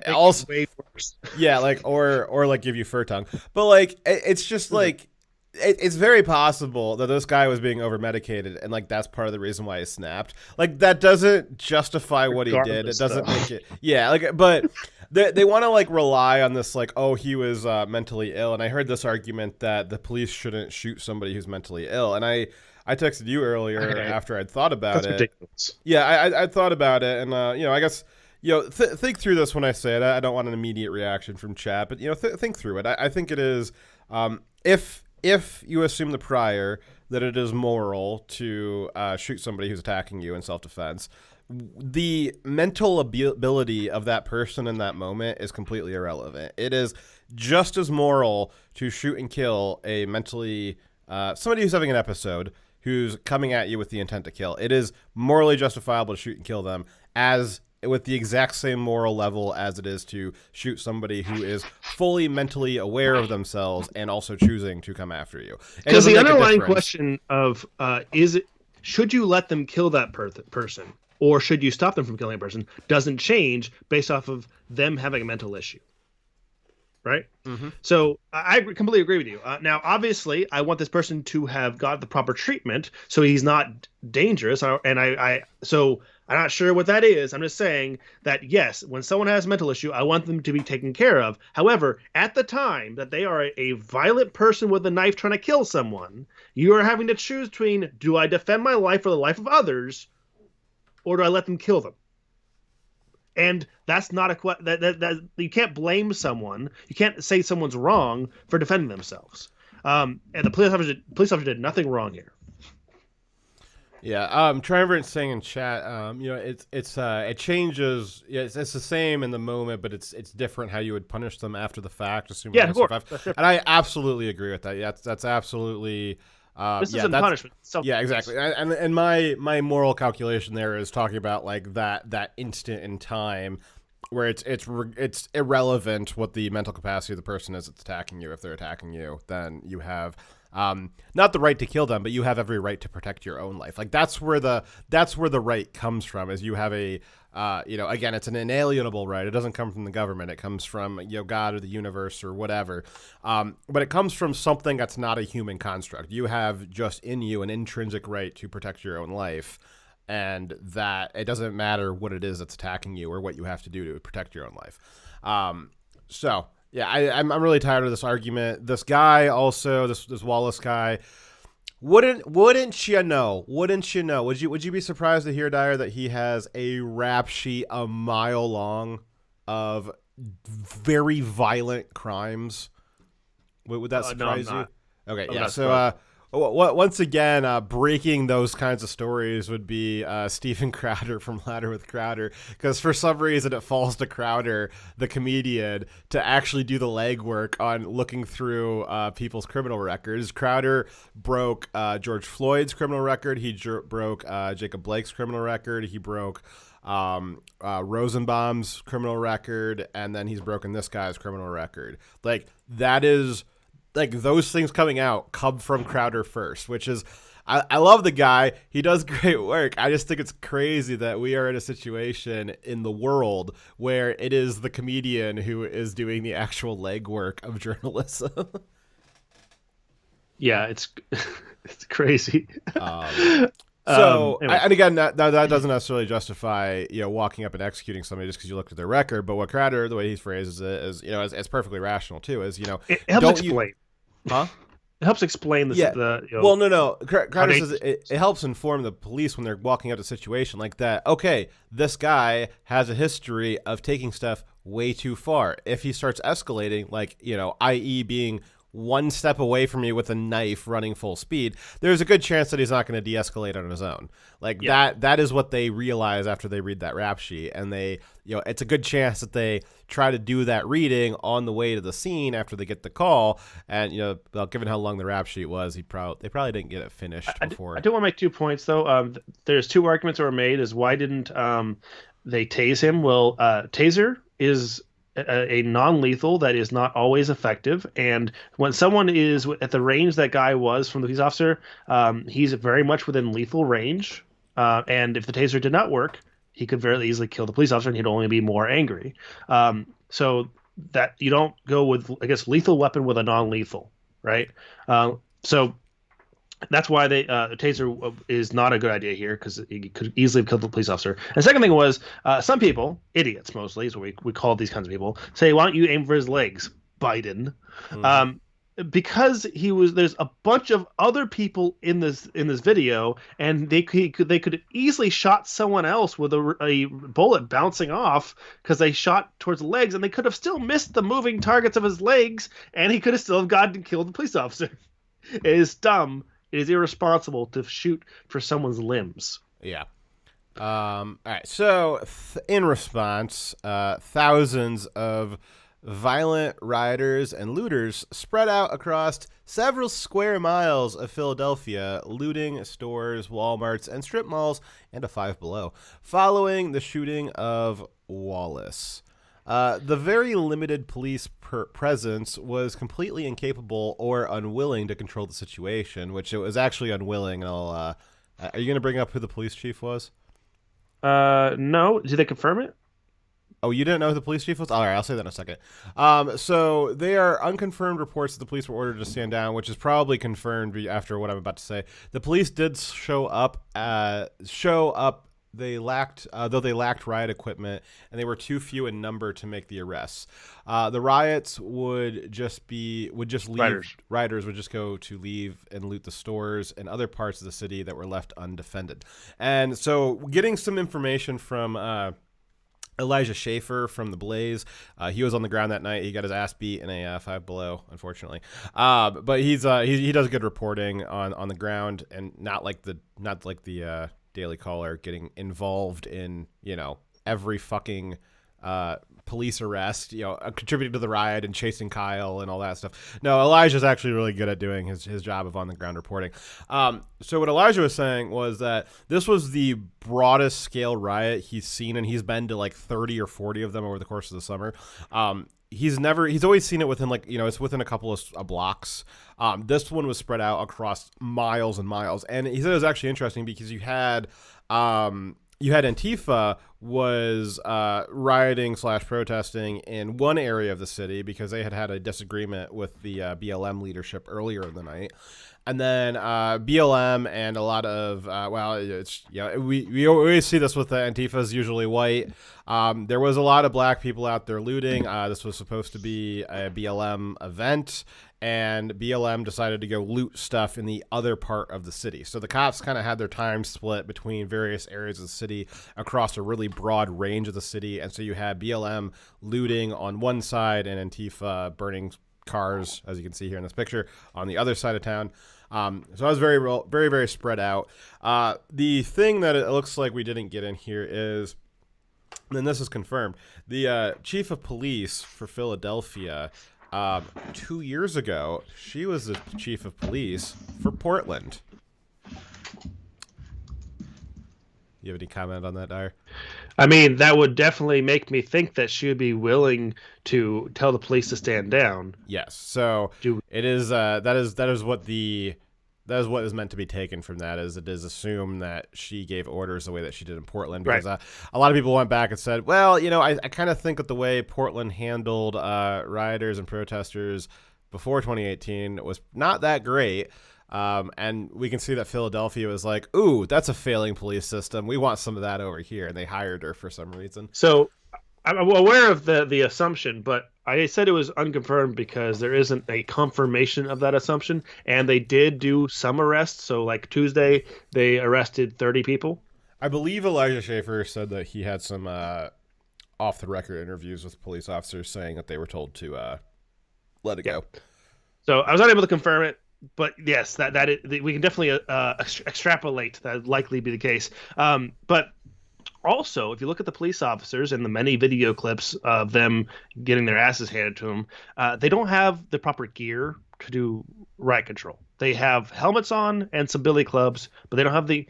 also way worse. Yeah, like or like give you fur tongue. But like, it's just like, it's very possible that this guy was being over medicated, and like that's part of the reason why he snapped. Like, that doesn't justify what he did. It doesn't make it. Yeah, like, but they want to like rely on this, like, oh, he was mentally ill. And I heard this argument that the police shouldn't shoot somebody who's mentally ill. And I texted you earlier after I'd thought about it. Ridiculous. Yeah, I thought about it, and I guess think through this when I say it. I don't want an immediate reaction from chat, but think through it. I think it is if you assume the prior that it is moral to shoot somebody who's attacking you in self-defense, the mental ability of that person in that moment is completely irrelevant. It is just as moral to shoot and kill a mentally somebody who's having an episode who's coming at you with the intent to kill. It is morally justifiable to shoot and kill them as with the exact same moral level as it is to shoot somebody who is fully mentally aware of themselves and also choosing to come after you. Because the underlying question of should you let them kill that person or should you stop them from killing a person doesn't change based off of them having a mental issue. Right? Mm-hmm. So I completely agree with you. Now, obviously, I want this person to have got the proper treatment so he's not dangerous. So I'm not sure what that is. I'm just saying that, yes, when someone has a mental issue, I want them to be taken care of. However, at the time that they are a violent person with a knife trying to kill someone, you are having to choose between, do I defend my life or the life of others, or do I let them kill them? And that's not that you can't blame someone. You can't say someone's wrong for defending themselves. And the police officer did nothing wrong here. Yeah, Triumvirate saying in chat, it changes. Yeah, it's the same in the moment, but it's different how you would punish them after the fact. Assuming of course. And I absolutely agree with that. Yeah, that's absolutely. This isn't punishment. Yeah, exactly. And my moral calculation there is talking about like that instant in time where it's irrelevant what the mental capacity of the person is that's attacking you. If they're attacking you, then you have not the right to kill them, but you have every right to protect your own life. Like that's where the right comes from. Is you have a again, it's an inalienable right. It doesn't come from the government. It comes from God or the universe or whatever. But it comes from something that's not a human construct. You have just in you an intrinsic right to protect your own life, and that it doesn't matter what it is that's attacking you or what you have to do to protect your own life. Yeah, I'm really tired of this argument. This guy also, this Wallace guy, wouldn't you know? Would you be surprised to hear, Dyer, that he has a rap sheet a mile long of very violent crimes? Would that surprise you? Okay, yeah. So once again, breaking those kinds of stories would be Stephen Crowder from Ladder with Crowder, because for some reason it falls to Crowder, the comedian, to actually do the legwork on looking through people's criminal records. Crowder broke George Floyd's criminal record. He broke Jacob Blake's criminal record. He broke Rosenbaum's criminal record, and then he's broken this guy's criminal record. Like, that is... Like, those things coming out come from Crowder first, which is, I love the guy. He does great work. I just think it's crazy that we are in a situation in the world where it is the comedian who is doing the actual legwork of journalism. Yeah, it's crazy. Anyway. And again, that doesn't necessarily justify walking up and executing somebody just because you looked at their record. But what Crowder, the way he phrases it, is is perfectly rational too. Is it helps explain. Huh? It helps explain this. Yeah. Well, no. Crowder says it helps inform the police when they're walking out of a situation like that. Okay, this guy has a history of taking stuff way too far. If he starts escalating, like i.e. being one step away from you with a knife running full speed, there's a good chance that he's not going to de-escalate on his own. Like that is what they realize after they read that rap sheet, and they it's a good chance that they try to do that reading on the way to the scene after they get the call. And given how long the rap sheet was, they probably didn't get it finished before. I do want to make 2 points though. There's 2 arguments that were made. Is why didn't they tase him? Well, taser is a non-lethal that is not always effective, and when someone is at the range that guy was from the police officer, he's very much within lethal range, and if the taser did not work, he could very easily kill the police officer and he'd only be more angry. So that you don't go with, I guess, lethal weapon with a non-lethal, right? So that's why the taser is not a good idea here, because it could easily have killed the police officer. And the second thing was, some people, idiots mostly, is what we call these kinds of people, say, why don't you aim for his legs, Biden? Mm-hmm. because there's a bunch of other people in this video, and they could easily shot someone else with a bullet bouncing off because they shot towards the legs, and they could have still missed the moving targets of his legs, and he could have still gotten and killed the police officer. It is dumb. It is irresponsible to shoot for someone's limbs. Yeah. All right. So in response, thousands of violent rioters and looters spread out across several square miles of Philadelphia, looting stores, Walmarts, and strip malls, and a Five Below, following the shooting of Wallace. The very limited police presence was completely incapable or unwilling to control the situation, which it was actually unwilling. And are you going to bring up who the police chief was? No. Did they confirm it? Oh, you didn't know who the police chief was? All right, I'll say that in a second. So they are unconfirmed reports that the police were ordered to stand down, which is probably confirmed after what I'm about to say. The police did show up. They lacked, though they lacked riot equipment, and they were too few in number to make the arrests. The riots would just leave. Rioters would just go to leave and loot the stores and other parts of the city that were left undefended. And so, getting some information from Elijah Schaefer from The Blaze. He was on the ground that night. He got his ass beat in a Five Below, unfortunately. But he does good reporting on the ground, and not like the Daily Caller getting involved in every fucking police arrest, contributing to the riot and chasing Kyle and all that stuff. No, Elijah's actually really good at doing his job of on the ground reporting. So what Elijah was saying was that this was the broadest scale riot he's seen, and he's been to like 30 or 40 of them over the course of the summer. He's always seen it within it's within a couple of blocks. This one was spread out across miles and miles, and he said it was actually interesting because you had Antifa was rioting / protesting in one area of the city because they had a disagreement with the BLM leadership earlier in the night. And then BLM and a lot of we always see this with the Antifa's usually white. There was a lot of black people out there looting. This was supposed to be a BLM event, and BLM decided to go loot stuff in the other part of the city. So the cops kind of had their time split between various areas of the city across a really broad range of the city. And so you had BLM looting on one side and Antifa burning cars, as you can see here in this picture, on the other side of town. So I was very, very, very spread out. The thing that it looks like we didn't get in here is, and this is confirmed, the chief of police for Philadelphia, 2 years ago, she was the chief of police for Portland. You have any comment on that, Dyer? I mean, that would definitely make me think that she would be willing to tell the police to stand down. Yes. So it is that is what is meant to be taken from that. Is it is assumed that she gave orders the way that she did in Portland, because right. A lot of people went back and said, well, I kind of think that the way Portland handled rioters and protesters before 2018 was not that great. And we can see that Philadelphia was like, ooh, that's a failing police system. We want some of that over here. And they hired her for some reason. So I'm aware of the assumption, but I said it was unconfirmed because there isn't a confirmation of that assumption. And they did do some arrests. So like Tuesday, they arrested 30 people. I believe Elijah Schaefer said that he had some off the record interviews with police officers saying that they were told to let it go. So I was unable to confirm it. But yes, we can definitely extrapolate that would likely be the case. But also, if you look at the police officers and the many video clips of them getting their asses handed to them, they don't have the proper gear to do riot control. They have helmets on and some billy clubs, but they don't have the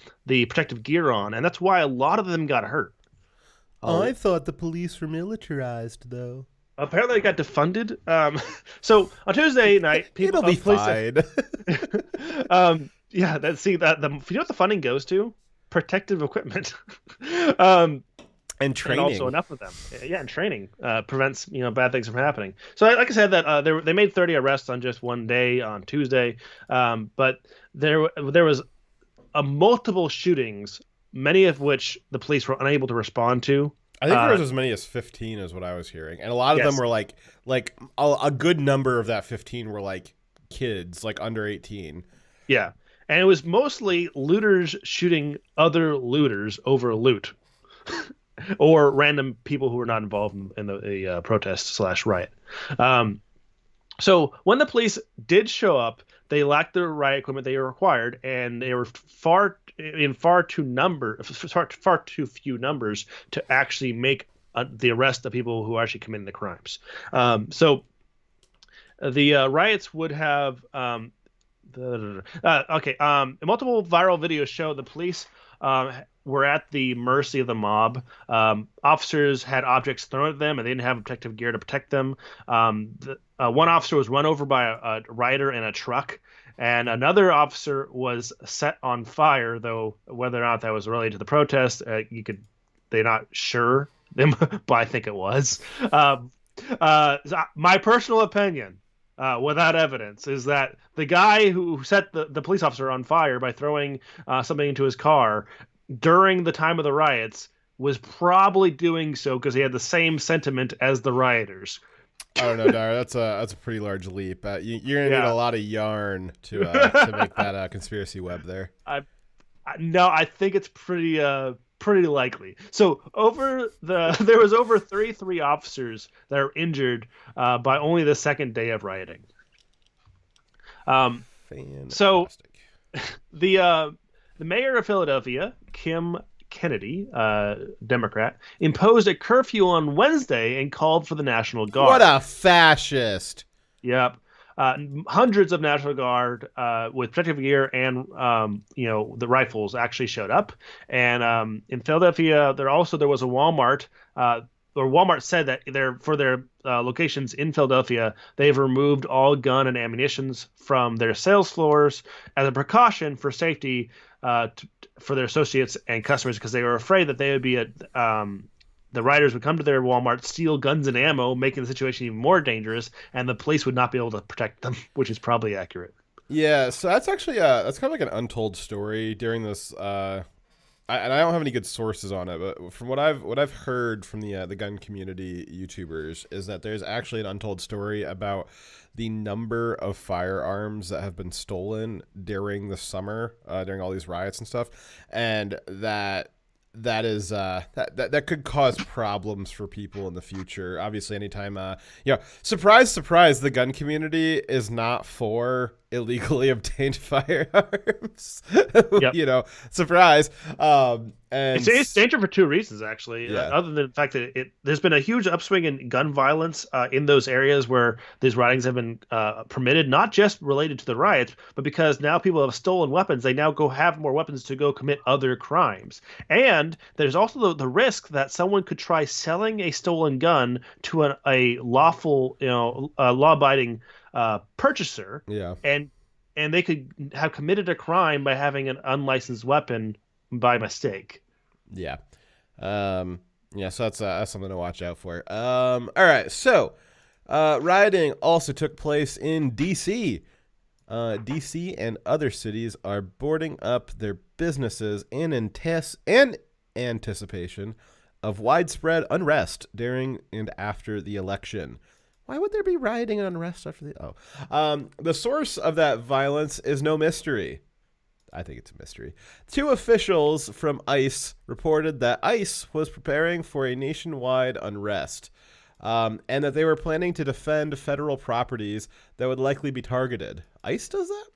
protective gear on, and that's why a lot of them got hurt. I thought the police were militarized, though. Apparently, they got defunded. So on Tuesday night, people it'll be fine. Yeah, you know what the funding goes to? Protective equipment. And training. And also enough of them. Yeah, and training prevents bad things from happening. So like I said, that they made 30 arrests on just one day on Tuesday, but there was multiple shootings, many of which the police were unable to respond to. I think there was as many as 15 is what I was hearing. And a lot of them were like a good number of that 15 were like kids, like under 18. Yeah. And it was mostly looters shooting other looters over loot. Or random people who were not involved in the protest / riot. So when the police did show up, they lacked the riot equipment they were required, and they were far too few numbers to actually make the arrest of people who are actually committing the crimes. So the riots would have multiple viral videos show the police were at the mercy of the mob. Officers had objects thrown at them, and they didn't have protective gear to protect them. One officer was run over by a rider in a truck, and another officer was set on fire, though whether or not that was related to the protest, they're not sure, but I think it was. My personal opinion, without evidence, is that the guy who set the police officer on fire by throwing something into his car during the time of the riots was probably doing so because he had the same sentiment as the rioters. I don't know, Dar. That's a pretty large leap. You're gonna need a lot of yarn to make that conspiracy web there. I think it's pretty likely. So there was over 33 officers that are injured by only the second day of rioting. So the mayor of Philadelphia, Kim Kennedy, Democrat, imposed a curfew on Wednesday and called for the National Guard. What a fascist! Yep. Hundreds of National Guard with protective gear and the rifles actually showed up. And in Philadelphia, there was a Walmart. Walmart said that for their locations in Philadelphia, they've removed all gun and ammunitions from their sales floors as a precaution for safety for their associates and customers, because they were afraid that they would be the rioters would come to their Walmart, steal guns and ammo, making the situation even more dangerous, and the police would not be able to protect them, which is probably accurate. Yeah, so that's actually that's kind of like an untold story during this. And I don't have any good sources on it, but from what I've heard from the gun community YouTubers is that there's actually an untold story about the number of firearms that have been stolen during the summer, during all these riots and stuff, and that could cause problems for people in the future. Obviously, anytime, surprise, surprise, the gun community is not for illegally obtained firearms. Yep. Surprise. And it's danger for two reasons, actually. Other than the fact that there's been a huge upswing in gun violence in those areas where these riotings have been permitted, not just related to the riots, but because now people have stolen weapons. They now have more weapons to go commit other crimes. And there's also the risk that someone could try selling a stolen gun to a lawful, law-abiding purchaser. Yeah. And they could have committed a crime by having an unlicensed weapon by mistake. Yeah. So that's something to watch out for. All right. So, rioting also took place in D.C. D.C. and other cities are boarding up their businesses in anticipation of widespread unrest during and after the election. Why would there be rioting and unrest after the source of that violence is no mystery. I think it's a mystery. 2 officials from ICE reported that ICE was preparing for a nationwide unrest, and that they were planning to defend federal properties that would likely be targeted. ICE does that?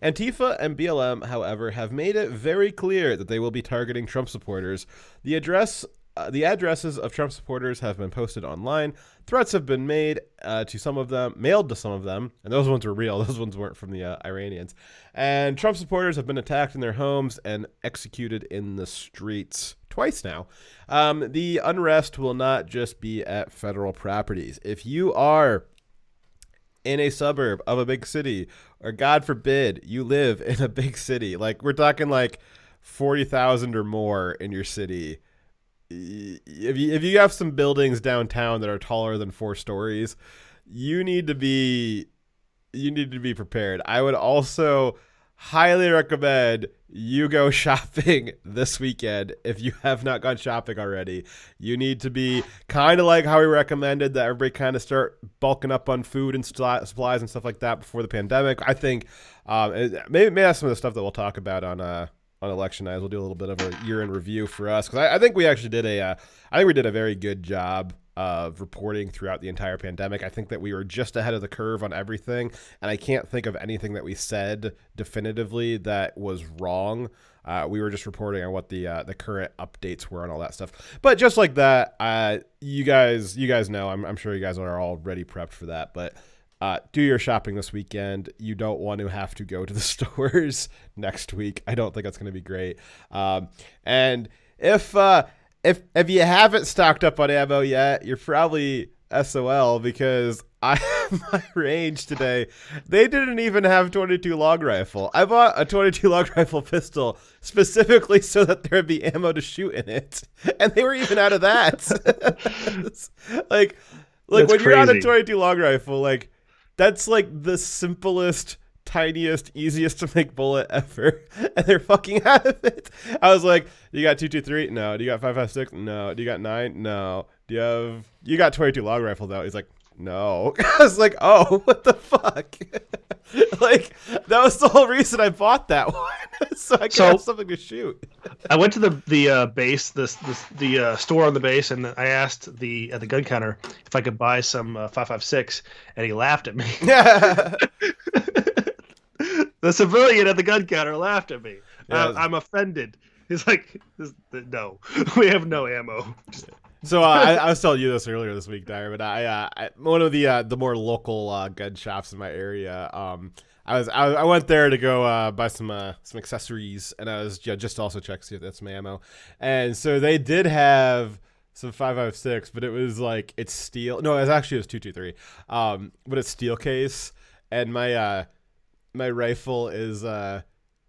Antifa and BLM, however, have made it very clear that they will be targeting Trump supporters. The addresses of Trump supporters have been posted online. Threats have been mailed to some of them, and those ones were real. Those ones weren't from the Iranians. And Trump supporters have been attacked in their homes and executed in the streets twice now. The unrest will not just be at federal properties. If you are in a suburb of a big city, or God forbid, you live in a big city, like we're talking like 40,000 or more in your city, if you have some buildings downtown that are taller than 4 stories, you need to be prepared. I would also highly recommend you go shopping this weekend. If you have not gone shopping already, you need to be kind of like how we recommended that everybody kind of start bulking up on food and supplies and stuff like that before the pandemic. I think maybe that's some of the stuff that we'll talk about on election night. We'll do a little bit of a year-end review for us, because I think we actually did a very good job of reporting throughout the entire pandemic. I think that we were just ahead of the curve on everything, and I can't think of anything that we said definitively that was wrong. We were just reporting on what the current updates were and all that stuff. But just like that, you guys know, I'm sure you guys are already prepped for that, but do your shopping this weekend. You don't want to have to go to the stores next week. I don't think that's going to be great. And if you haven't stocked up on ammo yet, you're probably SOL, because I have my range today. They didn't even have 22 long rifle. I bought a 22 long rifle pistol specifically so that there would be ammo to shoot in it, and they were even out of that. like when crazy. You're on a 22 long rifle, like that's like the simplest, tiniest, easiest to make bullet ever, and they're fucking out of it. I was like, you got 223? No. Do you got 5.56? No. Do you got 9? No. You got 22 long rifle though? He's like, no. I was like, oh, what the fuck? Like, that was the whole reason I bought that one, so I could have something to shoot. I went to the base, the store on the base, and I asked at the gun counter if I could buy some 5.56, and he laughed at me. The civilian at the gun counter laughed at me. Yeah. I'm offended. He's like, no, we have no ammo. So I was telling you this earlier this week, Dyer, but I one of the more local gun shops in my area. I went there to go buy some accessories, and I was just also check to see if that's some ammo. And so they did have some 5.56, but it was like, it's steel. No, it was 223. But it's steel case, and my rifle is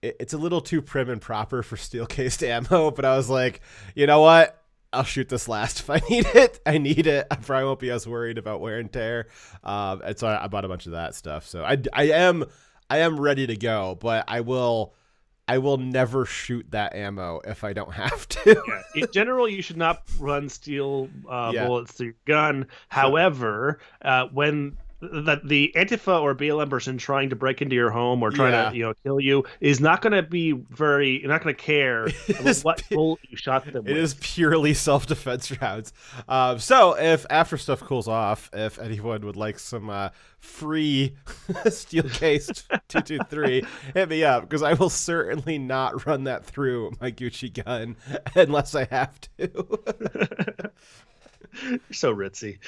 it's a little too prim and proper for steel cased ammo. But I was like, you know what? I'll shoot this last if I need it. I need it. I probably won't be as worried about wear and tear. And so I bought a bunch of that stuff. So I am ready to go, but I will never shoot that ammo if I don't have to. In general, you should not run steel bullets through your gun. However, when the Antifa or BLM person trying to break into your home or trying to kill you is not going to be you're not going to care about what bullet you shot them with. It is purely self-defense rounds. So if after stuff cools off, if anyone would like some free steel-cased 223, hit me up, because I will certainly not run that through my Gucci gun unless I have to. You're so ritzy.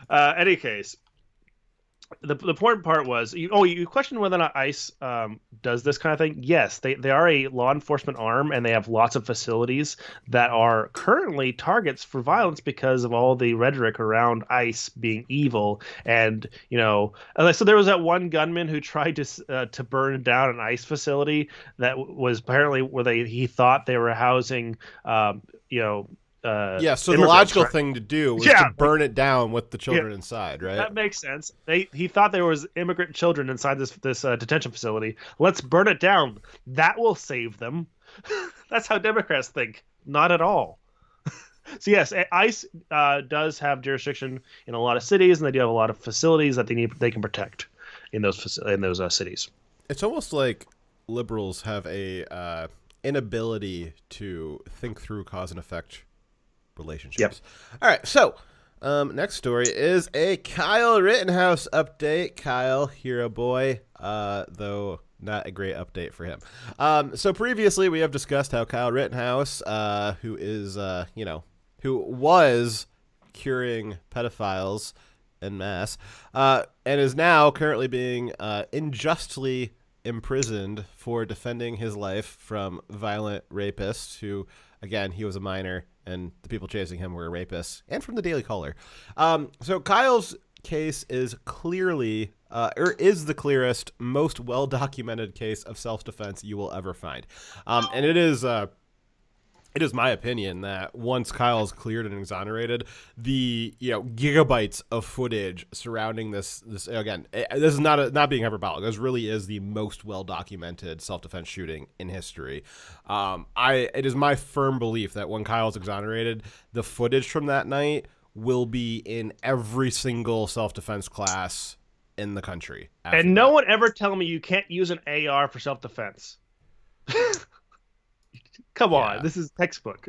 Any case, the important part was you questioned whether or not ICE does this kind of thing. Yes, they are a law enforcement arm, and they have lots of facilities that are currently targets for violence because of all the rhetoric around ICE being evil. And so there was that one gunman who tried to burn down an ICE facility that was apparently where he thought they were housing so the logical thing to do was to burn it down with the children inside, right? That makes sense. He thought there was immigrant children inside this detention facility. Let's burn it down. That will save them. That's how Democrats think. Not at all. So yes, ICE does have jurisdiction in a lot of cities, and they do have a lot of facilities that they can protect in those cities. It's almost like liberals have a inability to think through cause and effect relationships. Yep. All right, so next story is a Kyle Rittenhouse update. Kyle, hero boy, though not a great update for him. So previously we have discussed how Kyle Rittenhouse, who was curing pedophiles en masse, and is now currently being unjustly imprisoned for defending his life from violent rapists who, again, he was a minor, and the people chasing him were rapists, and from the Daily Caller. So Kyle's case is clearly, is the clearest, most well-documented case of self-defense you will ever find. And it is it is my opinion that once Kyle's cleared and exonerated, the gigabytes of footage surrounding this again, this is not being hyperbolic. This really is the most well documented self-defense shooting in history. It is my firm belief that when Kyle's exonerated, the footage from that night will be in every single self-defense class in the country. And no one ever tell me you can't use an AR for self-defense. Come on, this is textbook.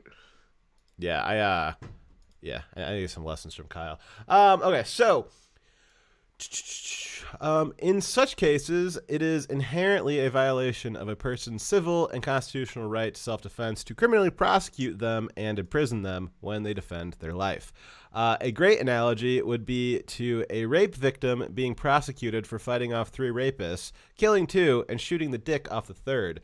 Yeah, I need some lessons from Kyle. Okay, so in such cases, it is inherently a violation of a person's civil and constitutional right to self-defense to criminally prosecute them and imprison them when they defend their life. A great analogy would be to a rape victim being prosecuted for fighting off 3 rapists, killing 2, and shooting the dick off the 3rd.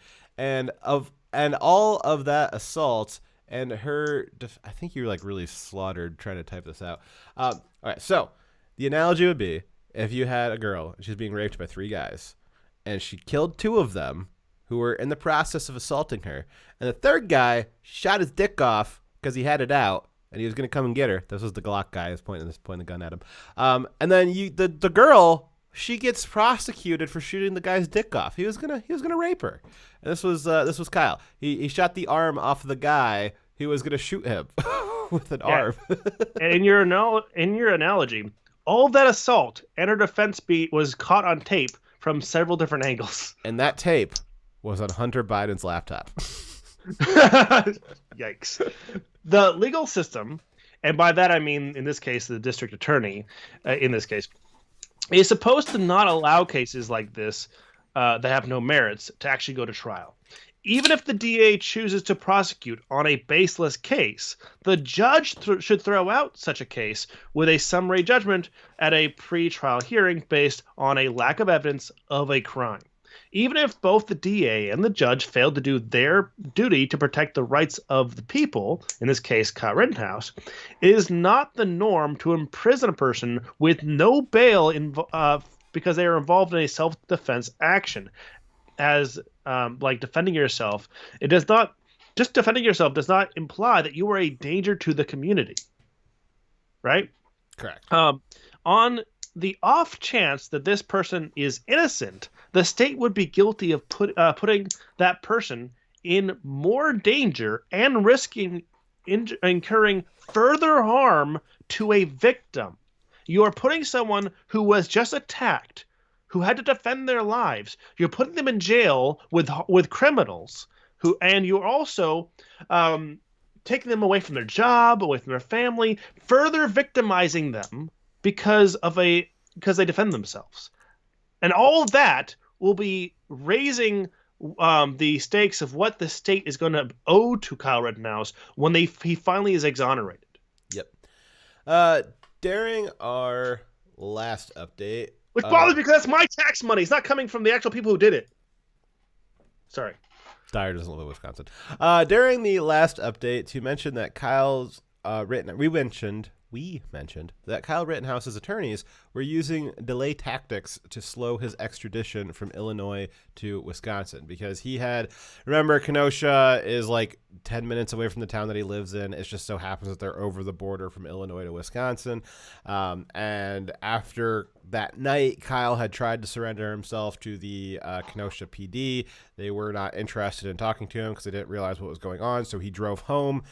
And all of that assault and her, I think you're like really slaughtered trying to type this out. All right, so the analogy would be if you had a girl and she's being raped by 3 guys and she killed 2 of them who were in the process of assaulting her, and the 3rd guy shot his dick off because he had it out and he was going to come and get her. This was the Glock guy who's pointing the gun at him. And then the girl, she gets prosecuted for shooting the guy's dick off. He was gonna rape her. And this was Kyle. He shot the arm off of the guy who was gonna shoot him with an arm. And in your analogy, all of that assault and her defense beat was caught on tape from several different angles. And that tape was on Hunter Biden's laptop. Yikes. The legal system, and by that I mean in this case the district attorney, in this case, is supposed to not allow cases like this that have no merits to actually go to trial. Even if the DA chooses to prosecute on a baseless case, the judge should throw out such a case with a summary judgment at a pre-trial hearing based on a lack of evidence of a crime. Even if both the DA and the judge failed to do their duty to protect the rights of the people, in this case Kyle Rittenhouse, it is not the norm to imprison a person with no bail because they are involved in a self-defense action. As like defending yourself, it does not just defending yourself does not imply that you are a danger to the community, right? Correct. On the off chance that this person is innocent, the state would be guilty of putting that person in more danger and risking incurring further harm to a victim. You are putting someone who was just attacked, who had to defend their lives, you're putting them in jail with criminals, and you're also taking them away from their job, away from their family, further victimizing them because they defend themselves. And all of that will be raising the stakes of what the state is going to owe to Kyle Rittenhouse when he finally is exonerated. Yep. During our last update, which bothers me because that's my tax money. It's not coming from the actual people who did it. Sorry. Dyer doesn't live in Wisconsin. During the last update, to mention that we mentioned that Kyle Rittenhouse's attorneys were using delay tactics to slow his extradition from Illinois to Wisconsin because remember, Kenosha is like 10 minutes away from the town that he lives in. It just so happens that they're over the border from Illinois to Wisconsin. And after that night, Kyle had tried to surrender himself to the Kenosha PD. They were not interested in talking to him because they didn't realize what was going on. So he drove home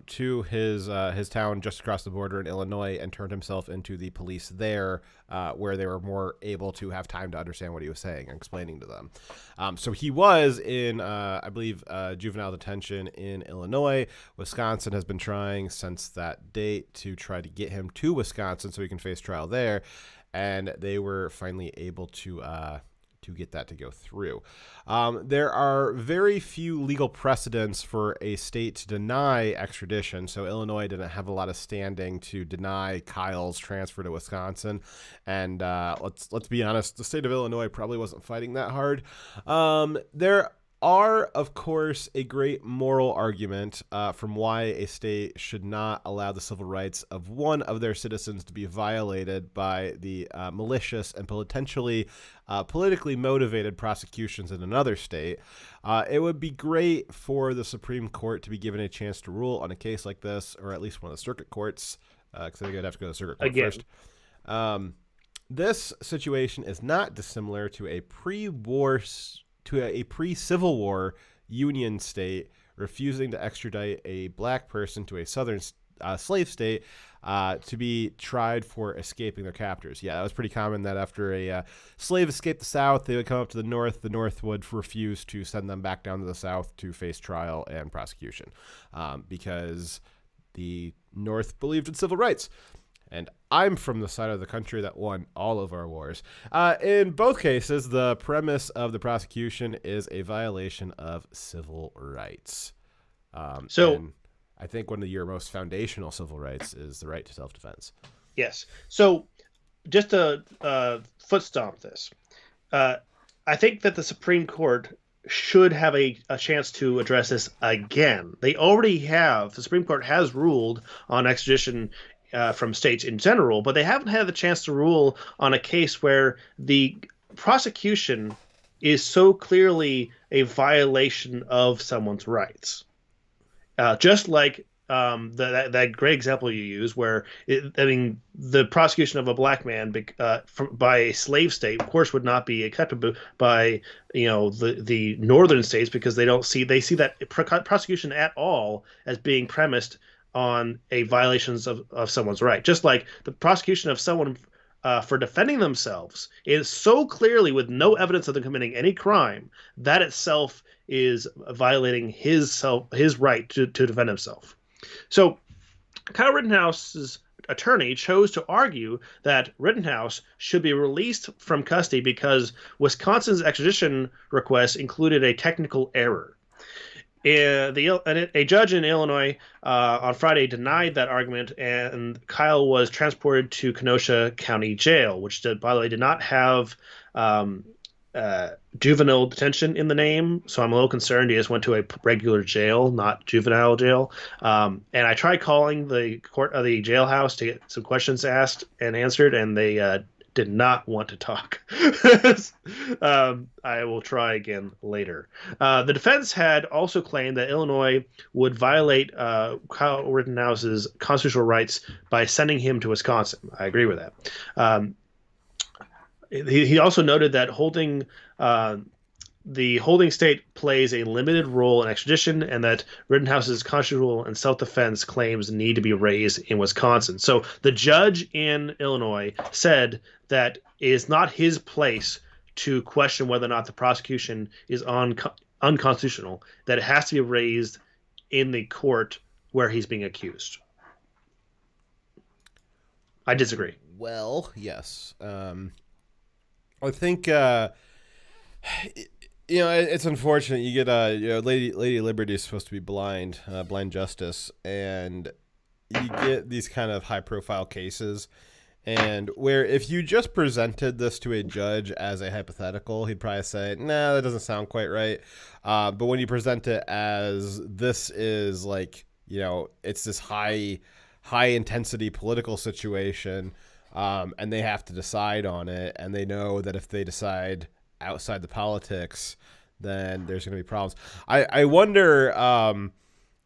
to his town just across the border in Illinois and turned himself into the police there, where they were more able to have time to understand what he was saying and explaining to them. So he was in, I believe, juvenile detention in Illinois. Wisconsin has been trying since that date to try to get him to Wisconsin so he can face trial there, and they were finally able to get that to go through. There are very few legal precedents for a state to deny extradition, so Illinois didn't have a lot of standing to deny Kyle's transfer to Wisconsin, and let's be honest, the state of Illinois probably wasn't fighting that hard. There are, of course, a great moral argument from why a state should not allow the civil rights of one of their citizens to be violated by the malicious and potentially politically motivated prosecutions in another state. It would be great for the Supreme Court to be given a chance to rule on a case like this, or at least one of the circuit courts, because I think I'd have to go to the circuit court first. This situation is not dissimilar to a pre-Civil War Union state refusing to extradite a black person to a southern slave state to be tried for escaping their captors. Yeah, that was pretty common that after a slave escaped the South, they would come up to the North. The North would refuse to send them back down to the South to face trial and prosecution because the North believed in civil rights. And I'm from the side of the country that won all of our wars. In both cases, the premise of the prosecution is a violation of civil rights. And I think one of your most foundational civil rights is the right to self-defense. Yes. So just to foot stomp this, I think that the Supreme Court should have a chance to address this again. They already have. The Supreme Court has ruled on extradition from states in general, but they haven't had the chance to rule on a case where the prosecution is so clearly a violation of someone's rights. Just like that great example you use, where the prosecution of a black man by a slave state, of course, would not be acceptable by the northern states because they see that prosecution at all as being premised on a violations of someone's right. Just like the prosecution of someone for defending themselves is so clearly with no evidence of them committing any crime, that itself is violating his right to defend himself. So Kyle Rittenhouse's attorney chose to argue that Rittenhouse should be released from custody because Wisconsin's extradition request included a technical error. A judge in Illinois on Friday denied that argument, and Kyle was transported to Kenosha County Jail, which, by the way, did not have juvenile detention in the name. So I'm a little concerned. He just went to a regular jail, not juvenile jail. And I tried calling the jailhouse to get some questions asked and answered, and they did not want to talk. I will try again later. The defense had also claimed that Illinois would violate Kyle Rittenhouse's constitutional rights by sending him to Wisconsin. I agree with that. He also noted that the holding state plays a limited role in extradition, and that Rittenhouse's constitutional and self-defense claims need to be raised in Wisconsin. So the judge in Illinois said that it is not his place to question whether or not the prosecution is unconstitutional, that it has to be raised in the court where he's being accused. I disagree. Well, yes. I think it's unfortunate. You get Lady Liberty is supposed to be blind justice, and you get these kind of high profile cases, and where if you just presented this to a judge as a hypothetical, he'd probably say, "Nah, that doesn't sound quite right." But when you present it as this is it's this high intensity political situation. And they have to decide on it, and they know that if they decide outside the politics, then there's going to be problems. I wonder,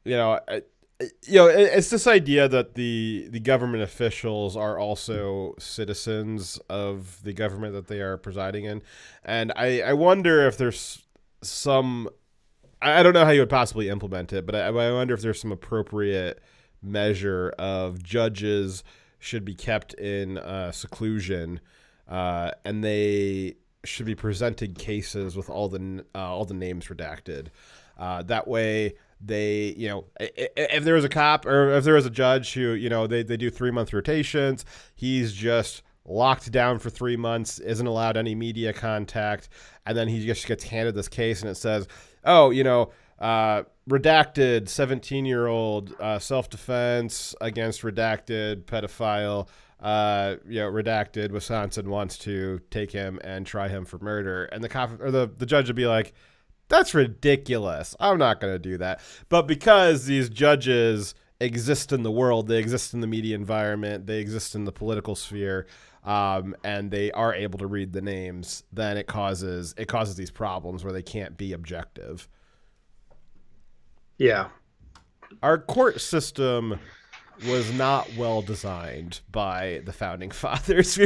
it's this idea that the government officials are also citizens of the government that they are presiding in, and I wonder if there's some. I don't know how you would possibly implement it, but I wonder if there's some appropriate measure of judges should be kept in seclusion, and they should be presenting cases with all the names redacted. That way, they if there was a cop or if there was a judge who they do 3-month rotations, he's just locked down for 3 months, isn't allowed any media contact, and then he just gets handed this case and it says, redacted 17-year-old self-defense against redacted pedophile. Redacted Wisconsin wants to take him and try him for murder, and the cop or the judge would be like, That's ridiculous. I'm not going to do that. But because these judges exist in the world, they exist in the media environment, they exist in the political sphere, and they are able to read the names, then it causes these problems where they can't be objective. Yeah. Our court system was not well designed by the founding fathers.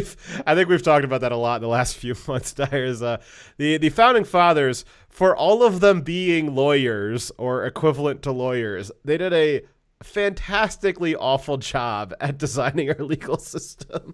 I think we've talked about that a lot in the last few months, Dyers. The founding fathers, for all of them being lawyers or equivalent to lawyers, they did a fantastically awful job at designing our legal system.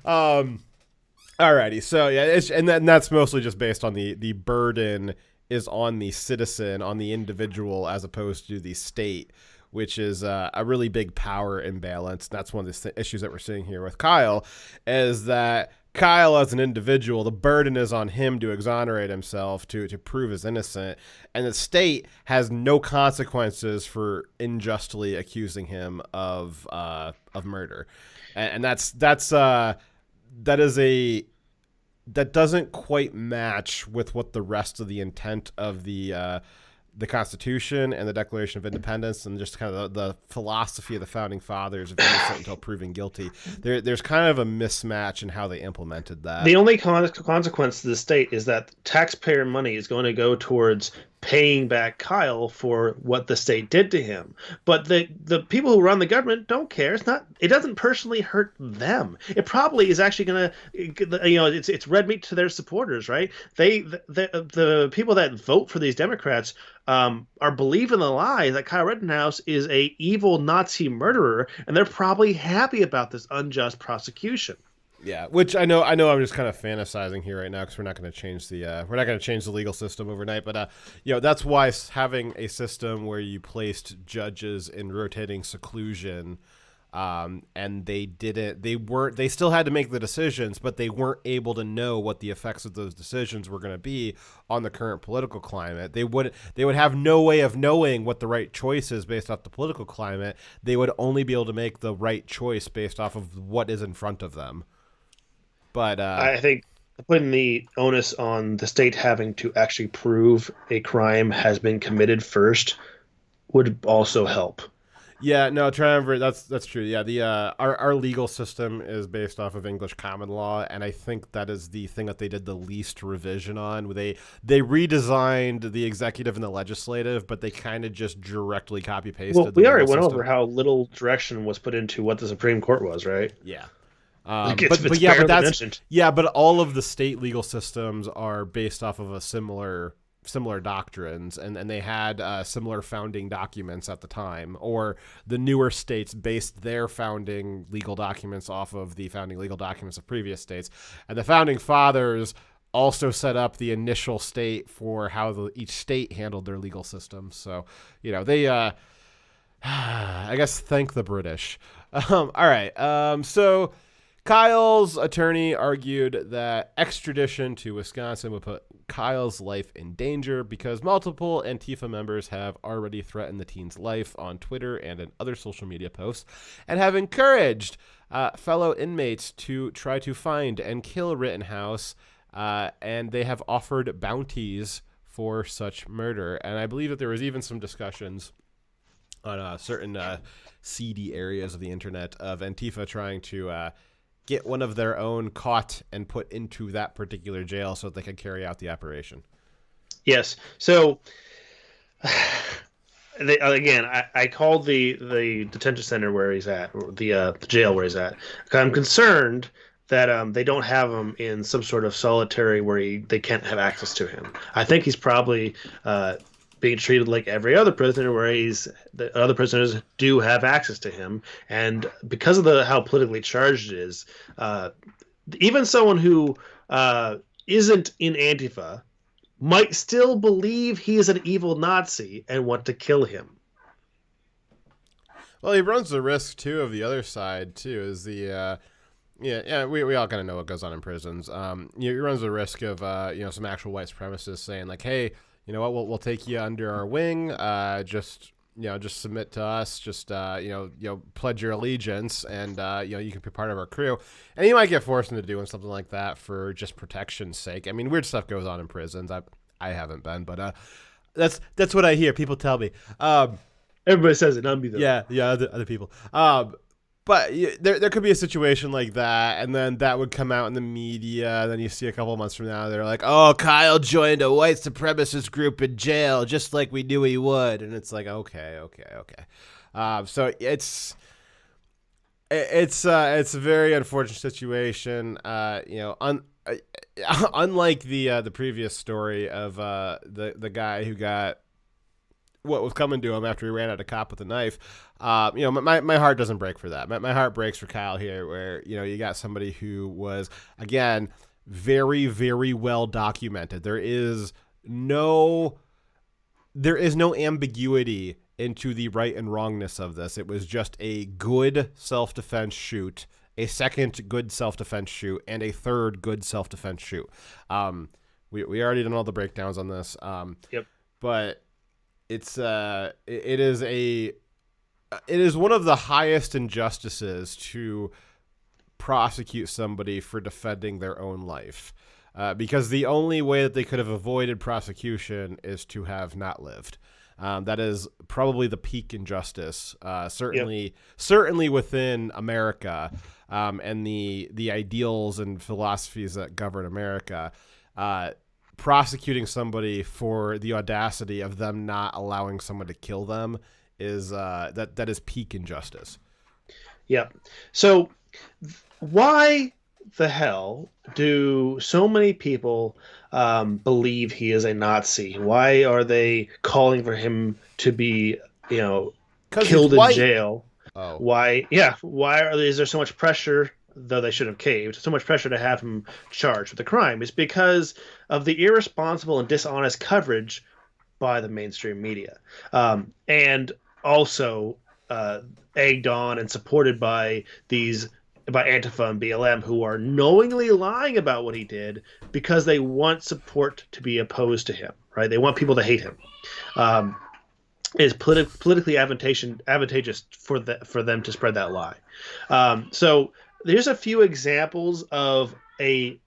Alrighty, so yeah, and that's mostly just based on the burden is on the citizen, on the individual, as opposed to the state, which is a really big power imbalance. That's one of the issues that we're seeing here with Kyle, is that Kyle as an individual, the burden is on him to exonerate himself, to prove his innocent, and the state has no consequences for unjustly accusing him of murder, and that doesn't quite match with what the rest of the intent of the Constitution and the Declaration of Independence and just kind of the philosophy of the founding fathers of innocent until proven guilty. There's kind of a mismatch in how they implemented that. The only consequence to the state is that taxpayer money is going to go towards paying back Kyle for what the state did to him. But the people who run the government don't care. It doesn't personally hurt them. It probably is actually going to, it's red meat to their supporters, right? The people that vote for these Democrats are believing the lie that Kyle Rittenhouse is a evil Nazi murderer, and they're probably happy about this unjust prosecution. Yeah, which I know I'm just kind of fantasizing here right now because we're not going to change the legal system overnight. But that's why having a system where you placed judges in rotating seclusion, and they still had to make the decisions, but they weren't able to know what the effects of those decisions were going to be on the current political climate. They would have no way of knowing what the right choice is based off the political climate. They would only be able to make the right choice based off of what is in front of them. But I think putting the onus on the state having to actually prove a crime has been committed first would also help. Yeah, no, Trevor, that's true. Yeah, our legal system is based off of English common law, and I think that is the thing that they did the least revision on. They redesigned the executive and the legislative, but they kind of just directly copy pasted. Well, we already went over how little direction was put into what the Supreme Court was, right? Yeah. But all of the state legal systems are based off of a similar doctrines, and they had similar founding documents at the time, or the newer states based their founding legal documents off of the founding legal documents of previous states, and the founding fathers also set up the initial state for how each state handled their legal system. So they I guess thank the British. All right, so Kyle's attorney argued that extradition to Wisconsin would put Kyle's life in danger because multiple Antifa members have already threatened the teen's life on Twitter and in other social media posts and have encouraged fellow inmates to try to find and kill Rittenhouse, and they have offered bounties for such murder. And I believe that there was even some discussions on certain seedy areas of the internet of Antifa trying to get one of their own caught and put into that particular jail so that they could carry out the operation. Yes. So, I called the detention center where he's at, or the jail where he's at. I'm concerned that they don't have him in some sort of solitary where they can't have access to him. I think he's probably being treated like every other prisoner, where the other prisoners do have access to him, and because of how politically charged it is, even someone who isn't in Antifa might still believe he is an evil Nazi and want to kill him. Well, he runs the risk too of the other side too. Is we all kind of know what goes on in prisons. He runs the risk of some actual white supremacists saying like, hey, you know what? We'll take you under our wing. Just submit to us. Just pledge your allegiance, and you can be part of our crew. And you might get forced into doing something like that for just protection's sake. I mean, weird stuff goes on in prisons. I haven't been, but that's what I hear. People tell me. Everybody says it, not me though. Yeah, other people. But there could be a situation like that, and then that would come out in the media, and then you see a couple of months from now, they're like, oh, Kyle joined a white supremacist group in jail, just like we knew he would. And it's like, okay. So it's a very unfortunate situation. Unlike the previous story of the guy who got what was coming to him after he ran at a cop with a knife, my heart doesn't break for that. My heart breaks for Kyle here, where you got somebody who was, again, very, very well documented. There is no ambiguity into the right and wrongness of this. It was just a good self-defense shoot, a second good self-defense shoot, and a third good self-defense shoot. We already done all the breakdowns on this. Yep. But it is one of the highest injustices to prosecute somebody for defending their own life, because the only way that they could have avoided prosecution is to have not lived. That is probably the peak injustice, certainly within America, and the ideals and philosophies that govern America. Prosecuting somebody for the audacity of them not allowing someone to kill them is that is peak injustice. Yeah. So why the hell do so many people believe he is a Nazi? Why are they calling for him to be, killed in jail? Oh. Why? Yeah. Is there so much pressure? Though they should have caved, so much pressure to have him charged with the crime is because of the irresponsible and dishonest coverage by the mainstream media, and also egged on and supported by Antifa and BLM, who are knowingly lying about what he did because they want support to be opposed to him. Right? They want people to hate him. It's politically advantageous for them to spread that lie. So. There's a few examples of a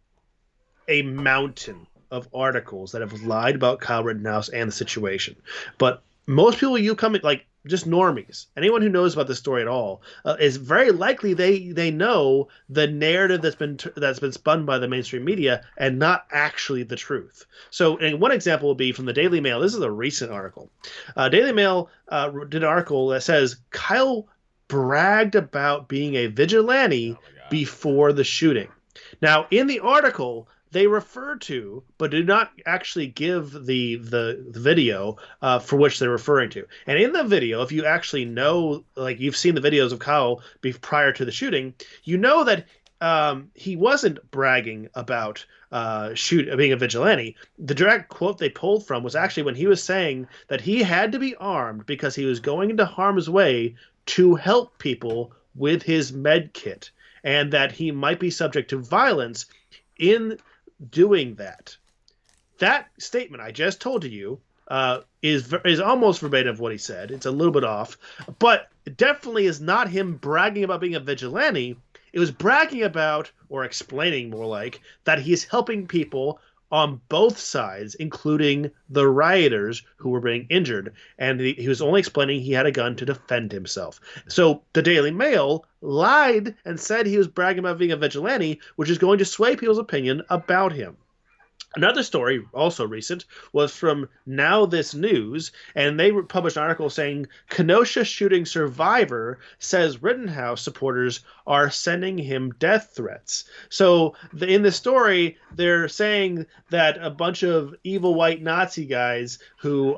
mountain of articles that have lied about Kyle Rittenhouse and the situation. But most people just normies, anyone who knows about this story at all, is very likely they know the narrative that's been spun by the mainstream media and not actually the truth. So, and one example will be from the Daily Mail. This is a recent article. Daily Mail did an article that says Kyle bragged about being a vigilante before the shooting. Now, in the article, they refer to, but do not actually give the video for which they're referring to. And in the video, if you actually know, like you've seen the videos of Kyle prior to the shooting, you know that he wasn't bragging about being a vigilante. The direct quote they pulled from was actually when he was saying that he had to be armed because he was going into harm's way to help people with his med kit, and that he might be subject to violence in doing that. That statement I just told to you is almost verbatim of what he said. It's a little bit off, but it definitely is not him bragging about being a vigilante. It was bragging about, or explaining more like, that he's helping people on both sides, including the rioters who were being injured. And he was only explaining he had a gun to defend himself. So the Daily Mail lied and said he was bragging about being a vigilante, which is going to sway people's opinion about him. Another story, also recent, was from Now This News, and they published an article saying Kenosha shooting survivor says Rittenhouse supporters are sending him death threats. So in the story, they're saying that a bunch of evil white Nazi guys who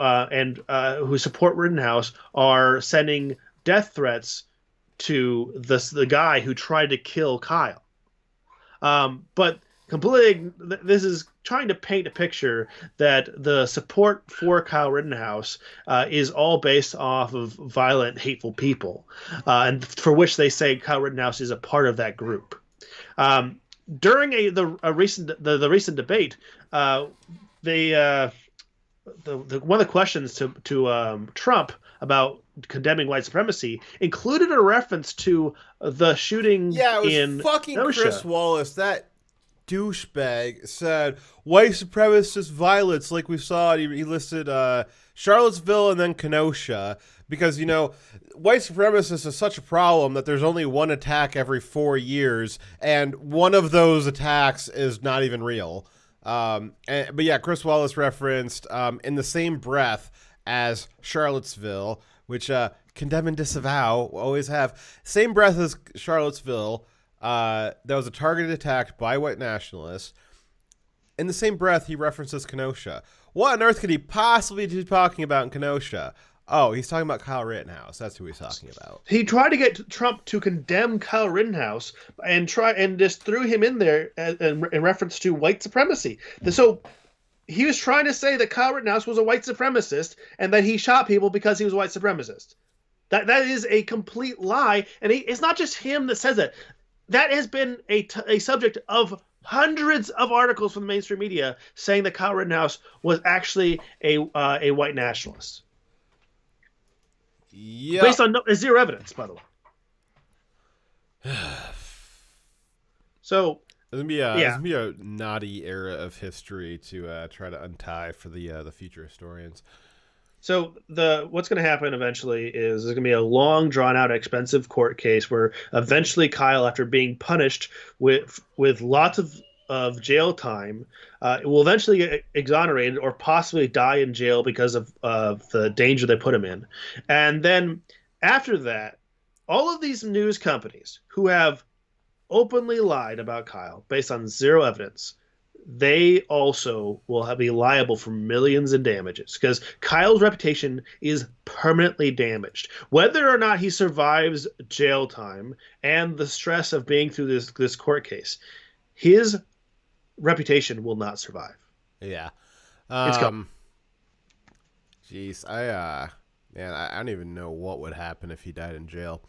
support Rittenhouse are sending death threats to the guy who tried to kill Kyle. But completely, this is trying to paint a picture that the support for Kyle Rittenhouse is all based off of violent, hateful people, and for which they say Kyle Rittenhouse is a part of that group. During the recent debate, one of the questions to Trump about condemning white supremacy included a reference to the shooting in fucking Kenosha. Chris Wallace, that douchebag said white supremacist violence like we saw. He listed Charlottesville and then Kenosha because, you know, white supremacists is such a problem that there's only one attack every 4 years, and one of those attacks is not even real. But yeah, Chris Wallace referenced in the same breath as Charlottesville, which condemn and disavow always have. Same breath as Charlottesville, that was a targeted attack by white nationalists. In the same breath, he references Kenosha. What on earth could he possibly be talking about in Kenosha? Oh, he's talking about Kyle Rittenhouse. That's who he's talking about. He tried to get Trump to condemn Kyle Rittenhouse and just threw him in there in reference to white supremacy. So he was trying to say that Kyle Rittenhouse was a white supremacist and that he shot people because he was a white supremacist. That is a complete lie, and it's not just him that says it. That has been a subject of hundreds of articles from the mainstream media saying that Kyle Rittenhouse was actually a white nationalist. Yeah. Based on zero evidence, by the way. So It's gonna be a naughty era of history to try to untie for the future historians. So what's going to happen eventually is there's going to be a long, drawn-out, expensive court case where eventually Kyle, after being punished with lots of jail time, will eventually get exonerated or possibly die in jail because of the danger they put him in. And then after that, all of these news companies who have openly lied about Kyle based on zero evidence, they also will be liable for millions in damages because Kyle's reputation is permanently damaged. Whether or not he survives jail time and the stress of being through this court case, his reputation will not survive. Yeah. It's coming. Jeez, I don't even know what would happen if he died in jail.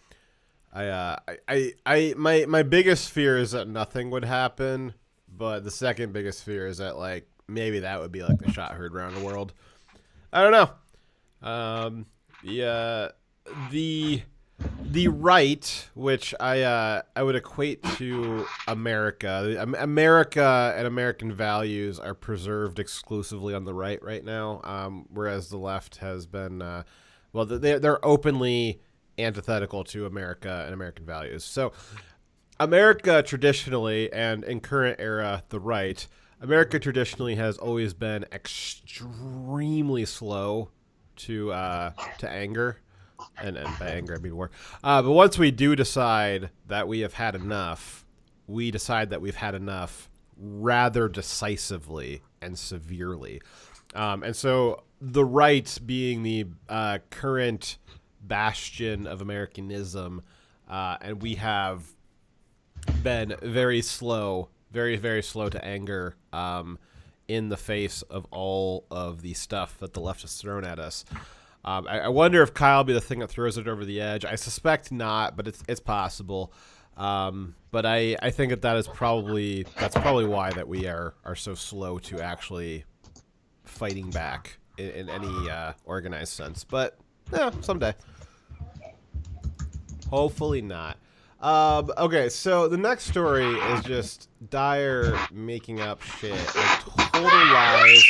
My biggest fear is that nothing would happen. But the second biggest fear is that, like, maybe that would be like the shot heard around the world. I don't know. The right, which I would equate to America. America and American values are preserved exclusively on the right now, whereas the left has been, they're openly antithetical to America and American values. So America traditionally, and in current era, the right, America traditionally has always been extremely slow to anger, and by anger I mean war. But once we do decide that we have had enough, we decide that we've had enough rather decisively and severely. And so the right, being the current bastion of Americanism, and we have been very slow, very, very slow to anger in the face of all of the stuff that the left has thrown at us. I wonder if Kyle will be the thing that throws it over the edge. I suspect not, but it's possible. But I think that's probably why that we are so slow to actually fighting back in any organized sense. But yeah, someday. Hopefully not. Okay, so the next story is just Dyer making up shit. Like, total lies,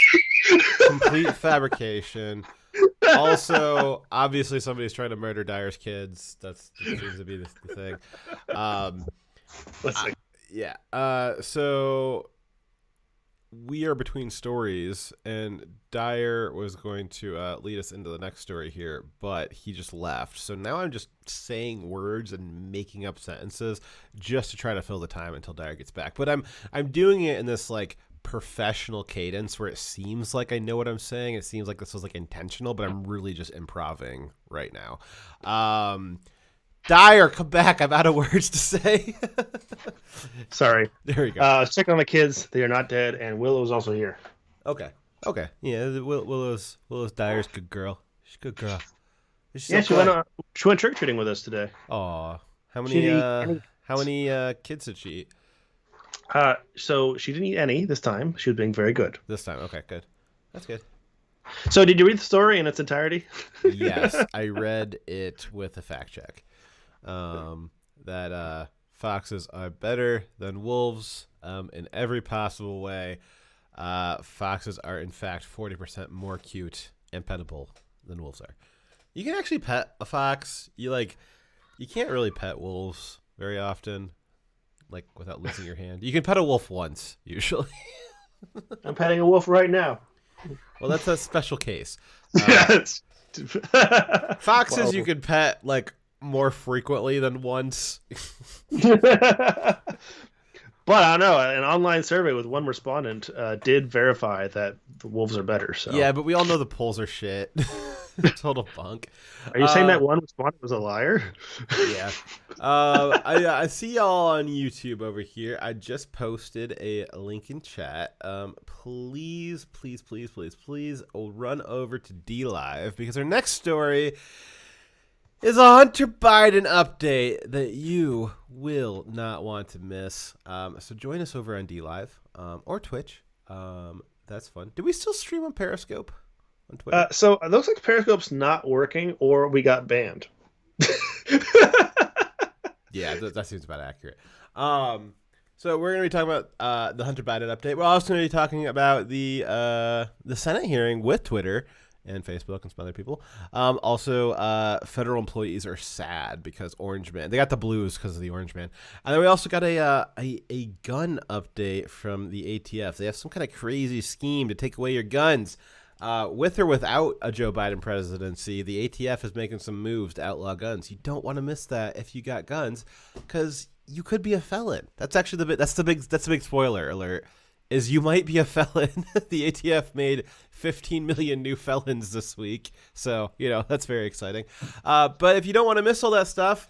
complete fabrication. Also, obviously somebody's trying to murder Dyer's kids. That seems to be the thing. So we are between stories, and Dyer was going to lead us into the next story here, but he just left. So now I'm just saying words and making up sentences just to try to fill the time until Dyer gets back. But I'm doing it in this like professional cadence where it seems like I know what I'm saying. It seems like this was like intentional, but I'm really just improvising right now. Dyer, come back. I'm out of words to say. Sorry. There you go. Check on the kids. They are not dead, and Willow's also here. Okay. Yeah, Willow's Dyer's good girl. She's a good girl. She went trick-or-treating with us today. Aw. How many kids did she eat? So she didn't eat any this time. She was being very good. This time, okay, good. That's good. So did you read the story in its entirety? Yes, I read it with a fact check. That foxes are better than wolves in every possible way. Foxes are, in fact, 40% more cute and pettable than wolves are. You can actually pet a fox. You can't really pet wolves very often, like without losing your hand. You can pet a wolf once, usually. I'm petting a wolf right now. Well, that's a special case. Yes. Foxes you can pet like more frequently than once. But I don't know. An online survey with one respondent did verify that the wolves are better. So yeah, but we all know the polls are shit. Total bunk. Are you saying that one respondent was a liar? Yeah. I see y'all on YouTube over here. I just posted a link in chat. Please run over to DLive because our next story is a Hunter Biden update that you will not want to miss. So join us over on DLive or Twitch. That's fun. Do we still stream on Periscope on Twitter? So it looks like Periscope's not working, or we got banned. Yeah, that seems about accurate. So we're going to be talking about the Hunter Biden update. We're also going to be talking about the Senate hearing with Twitter and Facebook and some other people. Also, federal employees are sad because Orange Man. They got the blues because of the Orange Man. And then we also got a gun update from the ATF. They have some kind of crazy scheme to take away your guns. With or without a Joe Biden presidency, the ATF is making some moves to outlaw guns. You don't want to miss that if you got guns, because you could be a felon. That's actually the big spoiler alert. Is you might be a felon. The ATF made 15 million new felons this week, so that's very exciting. But if you don't want to miss all that stuff,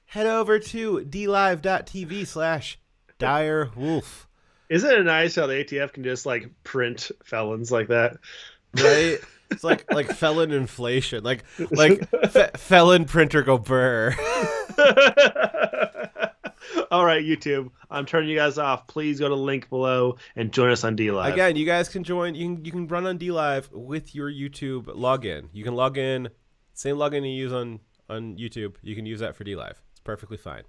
head over to dlive.tv/direwolf. Isn't it nice how the ATF can just print felons like that? Right? It's like felon inflation, like felon printer go burr. All right, YouTube, I'm turning you guys off. Please go to the link below and join us on DLive. Again, you guys can join. You can run on DLive with your YouTube login. You can log in, same login you use on YouTube. You can use that for DLive. It's perfectly fine.